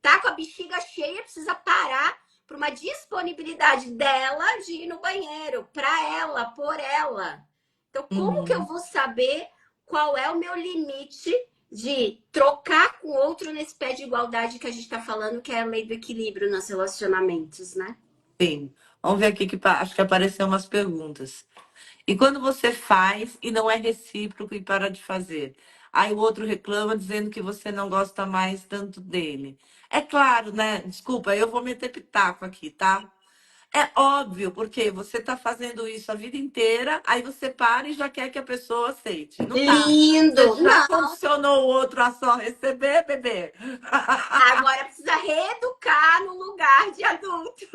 Tá com a bexiga cheia, precisa parar para uma disponibilidade dela de ir no banheiro, para ela, por ela. Então, como que eu
uhum.
vou saber qual é o meu limite de trocar com outro nesse pé de igualdade que a gente está falando, que é a lei do equilíbrio nos relacionamentos, né?
Sim. Vamos ver aqui que acho que apareceram umas perguntas. E quando você faz e não é recíproco e para de fazer? Aí o outro reclama dizendo que você não gosta mais tanto dele. É claro, né? Desculpa, eu vou meter pitaco aqui, tá? É óbvio, porque você está fazendo isso a vida inteira, aí você para e já quer que a pessoa aceite. Não dá. Você
Lindo!
já
Não,
condicionou o outro a só receber, bebê.
agora precisa reeducar no lugar de adulto.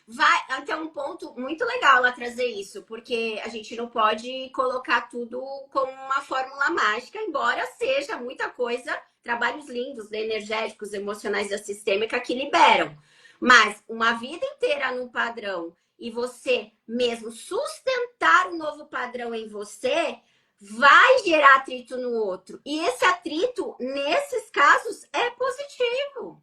Vai, até um ponto muito legal ela trazer isso, porque a gente não pode colocar tudo como uma fórmula mágica, embora seja muita coisa, trabalhos lindos, né, energéticos, emocionais da sistêmica que liberam. Mas uma vida inteira no padrão e você mesmo sustentar um novo padrão em você, vai gerar atrito no outro. E esse atrito, nesses casos, é positivo.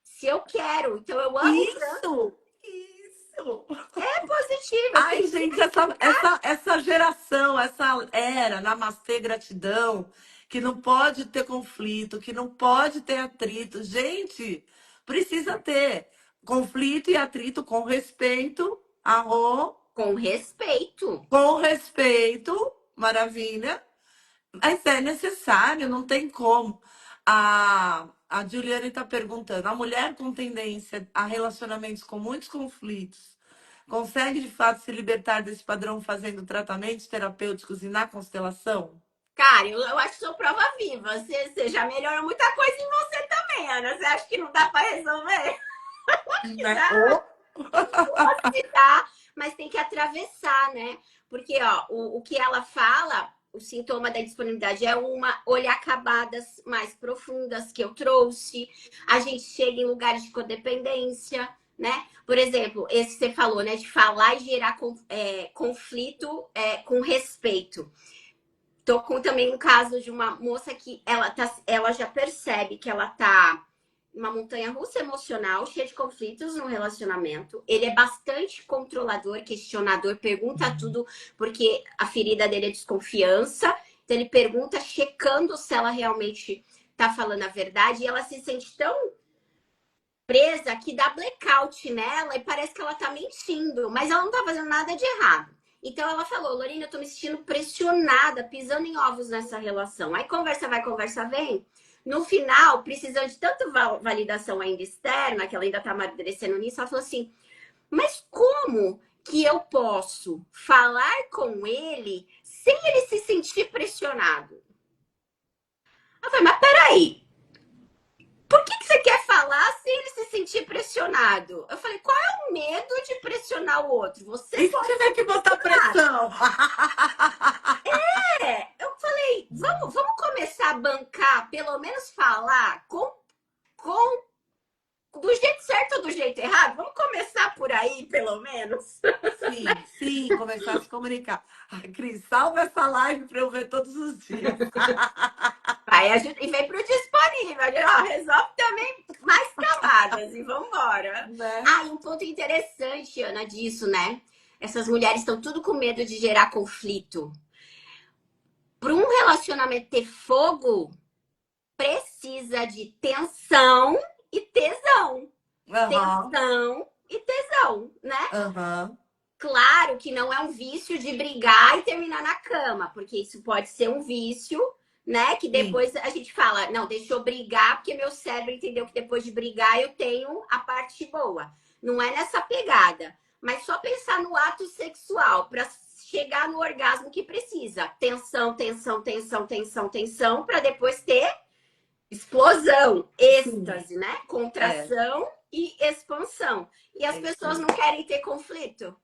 Se eu quero, então eu amo tanto,
Isso! Isso!
é positivo, eu
Ai,
tenho que
gente,
reciprocar.
essa geração, essa era, namastê, gratidão, que não pode ter conflito, que não pode ter atrito. Gente, precisa ter conflito e atrito com respeito, arro,
Com respeito.
com respeito, maravilha. Mas é necessário, não tem como. A Juliane está perguntando: a mulher com tendência a relacionamentos com muitos conflitos consegue de fato se libertar desse padrão fazendo tratamentos terapêuticos e na constelação?
Cara, eu acho que sou prova viva. Você já melhorou muita coisa em você também, Ana. Você acha que não dá para resolver? Que
Né?
dá,
Oh.
que dá, mas tem que atravessar, né? Porque, ó, o que ela fala, o sintoma da disponibilidade é uma olhar camadas mais profundas que eu trouxe. A gente chega em lugares de codependência, né? Por exemplo, esse que você falou, né? De falar e gerar conflito com respeito. Tô com também um caso de uma moça que ela já percebe que ela tá uma montanha russa emocional, cheia de conflitos no relacionamento. Ele é bastante controlador, questionador, pergunta tudo, porque a ferida dele é desconfiança. Então ele pergunta, checando se ela realmente tá falando a verdade, e ela se sente tão presa que dá blackout nela e parece que ela tá mentindo, mas ela não tá fazendo nada de errado. Então ela falou, Lorena, eu tô me sentindo pressionada, pisando em ovos nessa relação. Aí conversa vai, conversa vem. No final, precisando de tanta validação ainda externa, que ela ainda tá amadurecendo nisso, ela falou assim, mas como que eu posso falar com ele sem ele se sentir pressionado? Eu falei, mas peraí, por que você quer falar sem ele se sentir pressionado? Eu falei, qual é o medo de pressionar o outro? Você
E se
pode
tiver
ser
que botar
pressionado.
pressão?
Eu falei, vamos começar a bancar, pelo menos falar com do jeito certo ou do jeito errado? Vamos começar por aí, pelo menos.
Sim, sim, começar a se comunicar. Ai, Cris, salva essa live para eu ver todos os dias.
Aí a gente, e vem pro disponível, ó, resolve também mais camadas e vambora.
Né?
Ah, e um ponto interessante, Ana, disso, né? Essas mulheres estão tudo com medo de gerar conflito. Para um relacionamento ter fogo, precisa de tensão e tesão.
Aham,
Tensão e tesão, né?
aham.
Claro que não é um vício de brigar e terminar na cama, porque isso pode ser um vício, né? Que
Sim,
depois a gente fala, não, deixa eu brigar, porque meu cérebro entendeu que depois de brigar eu tenho a parte boa. Não é nessa pegada, mas só pensar no ato sexual para chegar no orgasmo que precisa. Tensão, tensão, tensão, tensão, tensão, para depois ter explosão,
sim.
êxtase, né?
É,
Contração e expansão. E as
é isso
pessoas
aí.
não querem ter conflito.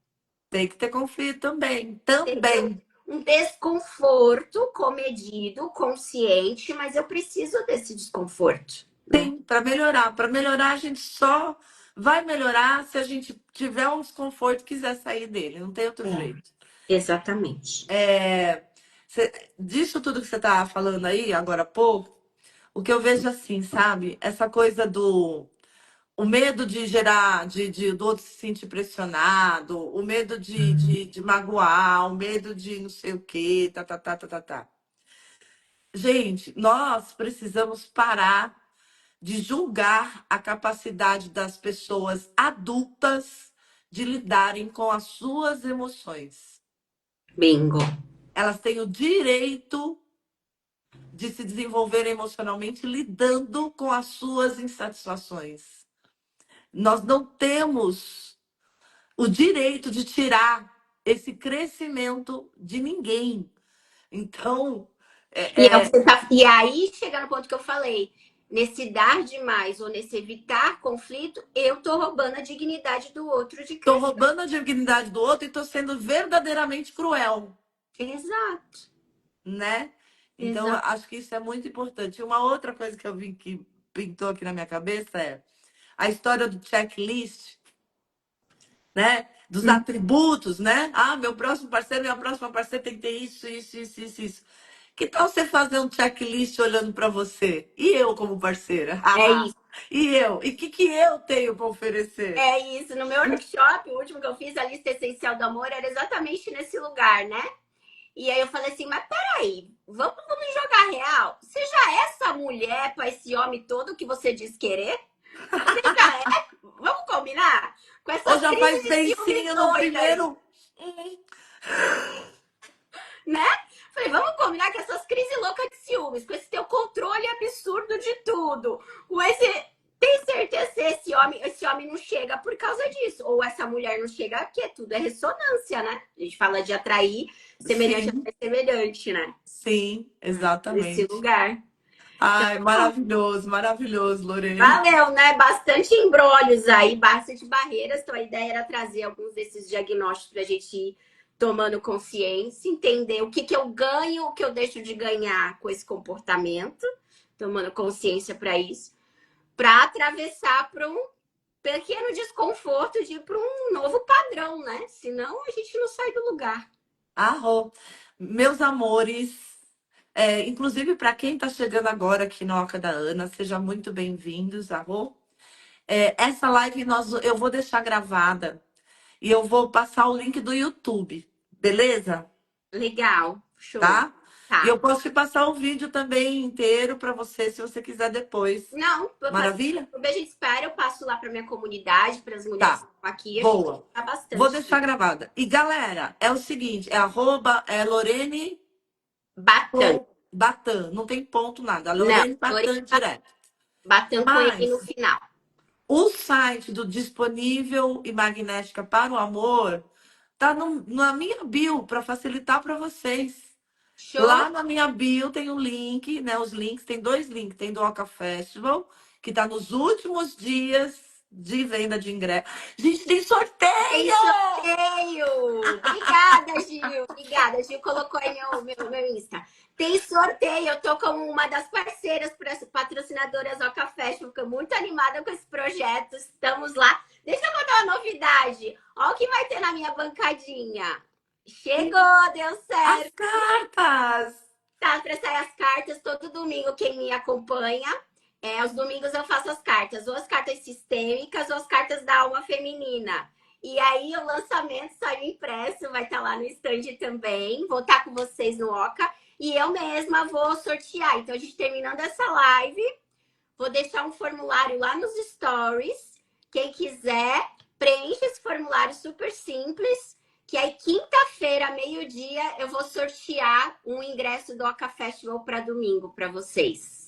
Tem que ter conflito também.
Entendeu?
Também.
Um desconforto comedido, consciente, mas eu preciso desse desconforto, né?
Tem, para melhorar. Para melhorar, a gente só vai melhorar se a gente tiver um desconforto e quiser sair dele. Não tem outro
É,
jeito.
exatamente.
É, disso tudo que você estava falando aí, agora há pouco, o que eu vejo assim, sabe? Essa coisa do o medo de gerar, do outro se sentir pressionado, o medo de magoar, o medo de não sei o quê, tá, tá, tá, tá, tá, tá. Gente, nós precisamos parar de julgar a capacidade das pessoas adultas de lidarem com as suas emoções.
Bingo.
Elas têm o direito de se desenvolver emocionalmente lidando com as suas insatisfações. Nós não temos o direito de tirar esse crescimento de ninguém. Então,
E, é o
é,
que você tá... e aí chega no ponto que eu falei. Nesse dar demais ou nesse evitar conflito, eu tô roubando a dignidade do outro de
tô
crescer.
roubando a dignidade do outro e tô sendo verdadeiramente cruel,
Exato,
né? Então, eu
exato.
acho que isso é muito importante. Uma outra coisa que eu vi que pintou aqui na minha cabeça é a história do checklist, né? Dos atributos, né? Ah, meu próximo parceiro, minha próxima parceira tem que ter isso, isso, isso, isso, isso. Que tal você fazer um checklist olhando para você? E eu como parceira?
É isso.
E eu? E o que eu tenho para oferecer?
É isso. No meu workshop, o último que eu fiz, a lista essencial do amor, era exatamente nesse lugar, né? E aí eu falei assim, mas peraí, vamos jogar real? Você já é essa mulher para esse homem todo que você diz querer? Você já é? Vamos combinar? Com
Ou
essas
já faz
crises de ciúme
beicinho no
doida aí,
primeiro.
né? Falei, vamos combinar com essas crises loucas de ciúmes, com esse teu controle absurdo de tudo, com esse... Tem certeza que esse homem não chega por causa disso? Ou essa mulher não chega porque tudo é ressonância, né? A gente fala de atrair semelhante
Sim,
a semelhante, né?
sim,
Nesse
exatamente.
lugar. Então,
Ai, maravilhoso, maravilhoso, Lorena.
valeu, né? Bastante embrólios aí, bastante barreiras. Então, a ideia era trazer alguns desses diagnósticos para a gente ir tomando consciência, entender o que, que eu ganho, o que eu deixo de ganhar com esse comportamento, tomando consciência para isso, para atravessar para um pequeno desconforto de ir para um novo padrão, né? Senão a gente não sai do lugar.
Arro, meus amores, inclusive para quem está chegando agora aqui na Oca da Ana, sejam muito bem-vindos, arro. Essa live eu vou deixar gravada e eu vou passar o link do YouTube, beleza?
Legal, show.
Tá? E
Tá.
eu posso te passar o vídeo também inteiro para você, se você quiser depois.
Não, vou fazer.
Maravilha?
A gente espera, eu passo lá para minha comunidade, para as mulheres que
Tá.
estão aqui, a gente
Boa.
tá
Vou
bastante.
deixar gravada. E galera, é o seguinte, é arroba Lorene
Batan.
Batan, não tem ponto nada.
Não,
Lorene
Lorena
Batan direto.
Batan com ele no
Mas
final.
o site do Disponível e Magnética para o Amor tá na minha bio para facilitar para vocês.
Show?
Lá na minha bio tem um link, né? Os links, tem dois links. Tem do Oca Festival, que tá nos últimos dias de venda de ingresso. Gente, tem
Tem
sorteio!
sorteio! Obrigada, Gil. Obrigada. Gil colocou aí meu Insta. Tem sorteio. Eu tô como uma das parceiras patrocinadoras Oca Festival. Fico muito animada com esse projeto. Estamos lá. Deixa eu contar uma novidade. Olha o que vai ter na minha bancadinha. Chegou, deu
As
certo.
cartas!
Tá, para sair as cartas todo domingo, quem me acompanha. Aos domingos eu faço as cartas, ou as cartas sistêmicas, ou as cartas da alma feminina. E aí o lançamento saiu impresso, vai estar lá no stand também. Vou estar com vocês no Oca. E eu mesma vou sortear. Então, a gente terminando essa live, vou deixar um formulário lá nos stories. Quem quiser, preenche esse formulário super simples. Que aí, quinta-feira, meio-dia, eu vou sortear um ingresso do Oca Festival para domingo para vocês.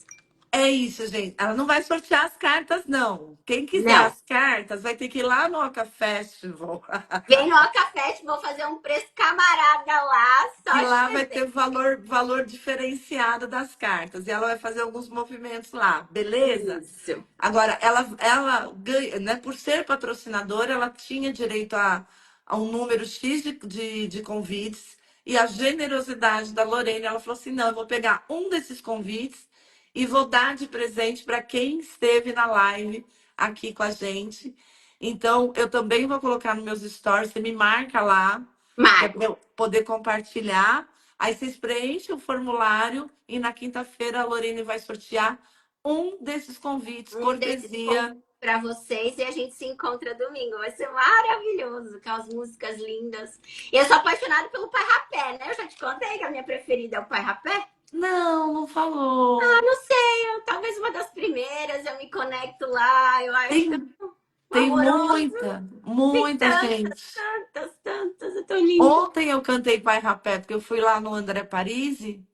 É isso, gente. Ela não vai sortear as cartas, não. Quem quiser
Não.
as cartas vai ter que ir lá no Oca Festival.
Vem no Oca Festival fazer um preço camarada lá,
Que
só de
lá vai ter
presente.
valor diferenciado das cartas. E ela vai fazer alguns movimentos lá, beleza?
Isso.
Agora, ela ganha, né? Por ser patrocinadora, ela tinha direito a um número X de convites. E a generosidade da Lorena, ela falou assim: não, eu vou pegar um desses convites e vou dar de presente para quem esteve na live aqui com a gente. Então, eu também vou colocar nos meus stories, você me marca lá, que é
Marco,
para eu poder compartilhar. Aí vocês preenchem o formulário e na quinta-feira a Lorene vai sortear um desses convites,
um desses convites
cortesia.
para vocês e a gente se encontra domingo. Vai ser maravilhoso, com as músicas lindas. E eu sou apaixonada pelo Pai Rapé, né? Eu já te contei que a minha preferida é o Pai Rapé.
Não, não falou.
Não sei, talvez uma das primeiras, eu me conecto lá, eu acho tão
Tem, tem
amoroso. Tem
muita
tantas,
gente.
tantas, tantas, é tão lindo.
Ontem eu cantei Pai Rapé, porque eu fui lá no André Parisi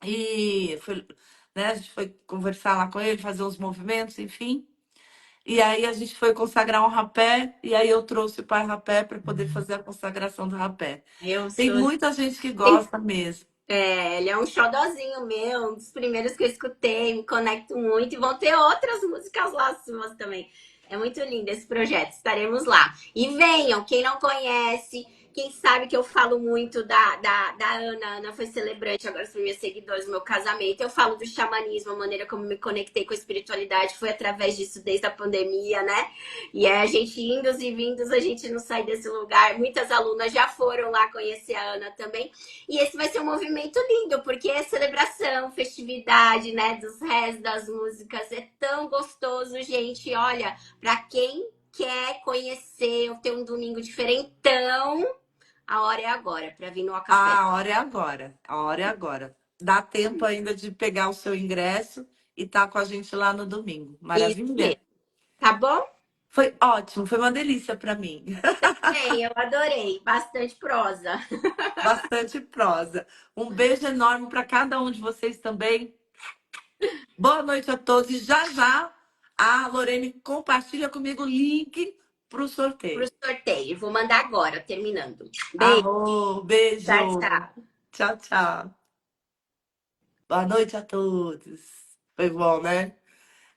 e fui, né, a gente foi conversar lá com ele, fazer uns movimentos, enfim. E aí a gente foi consagrar um rapé, e aí eu trouxe o Pai Rapé para poder fazer a consagração do rapé.
Eu
Tem
sou.
muita gente que gosta mesmo.
Ele é um xodozinho meu, um dos primeiros que eu escutei, me conecto muito. E vão ter outras músicas lá suas também. É muito lindo esse projeto, estaremos lá. E venham, quem não conhece, quem sabe que eu falo muito da Ana. A Ana foi celebrante agora dos meus seguidores no meu casamento. Eu falo do xamanismo, a maneira como me conectei com a espiritualidade foi através disso desde a pandemia, né? E é a gente indos e vindos, a gente não sai desse lugar. Muitas alunas já foram lá conhecer a Ana também. E esse vai ser um movimento lindo, porque é celebração, festividade, né? Dos restos das músicas. É tão gostoso, gente. Olha, para quem quer conhecer ou ter um domingo diferentão, a hora é agora, para vir no Café.
A hora é agora. A hora é agora. Dá tempo ainda de pegar o seu ingresso e estar com a gente lá no domingo.
Isso
Maravilha?
mesmo. Tá bom?
Foi ótimo, foi uma delícia para mim.
Bem, eu adorei. Bastante prosa.
Bastante prosa. Um beijo enorme para cada um de vocês também. Boa noite a todos. E já já a Lorene compartilha comigo o link para o
Pro
sorteio.
sorteio. Vou mandar agora, terminando. Beijo.
Arro,
Tchau,
beijo.
tchau.
Tchau, tchau. Boa noite a todos. Foi bom, né?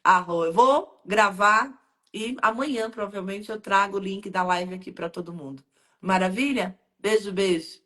Arro, eu vou gravar e amanhã provavelmente eu trago o link da live aqui para todo mundo. Maravilha? Beijo, beijo.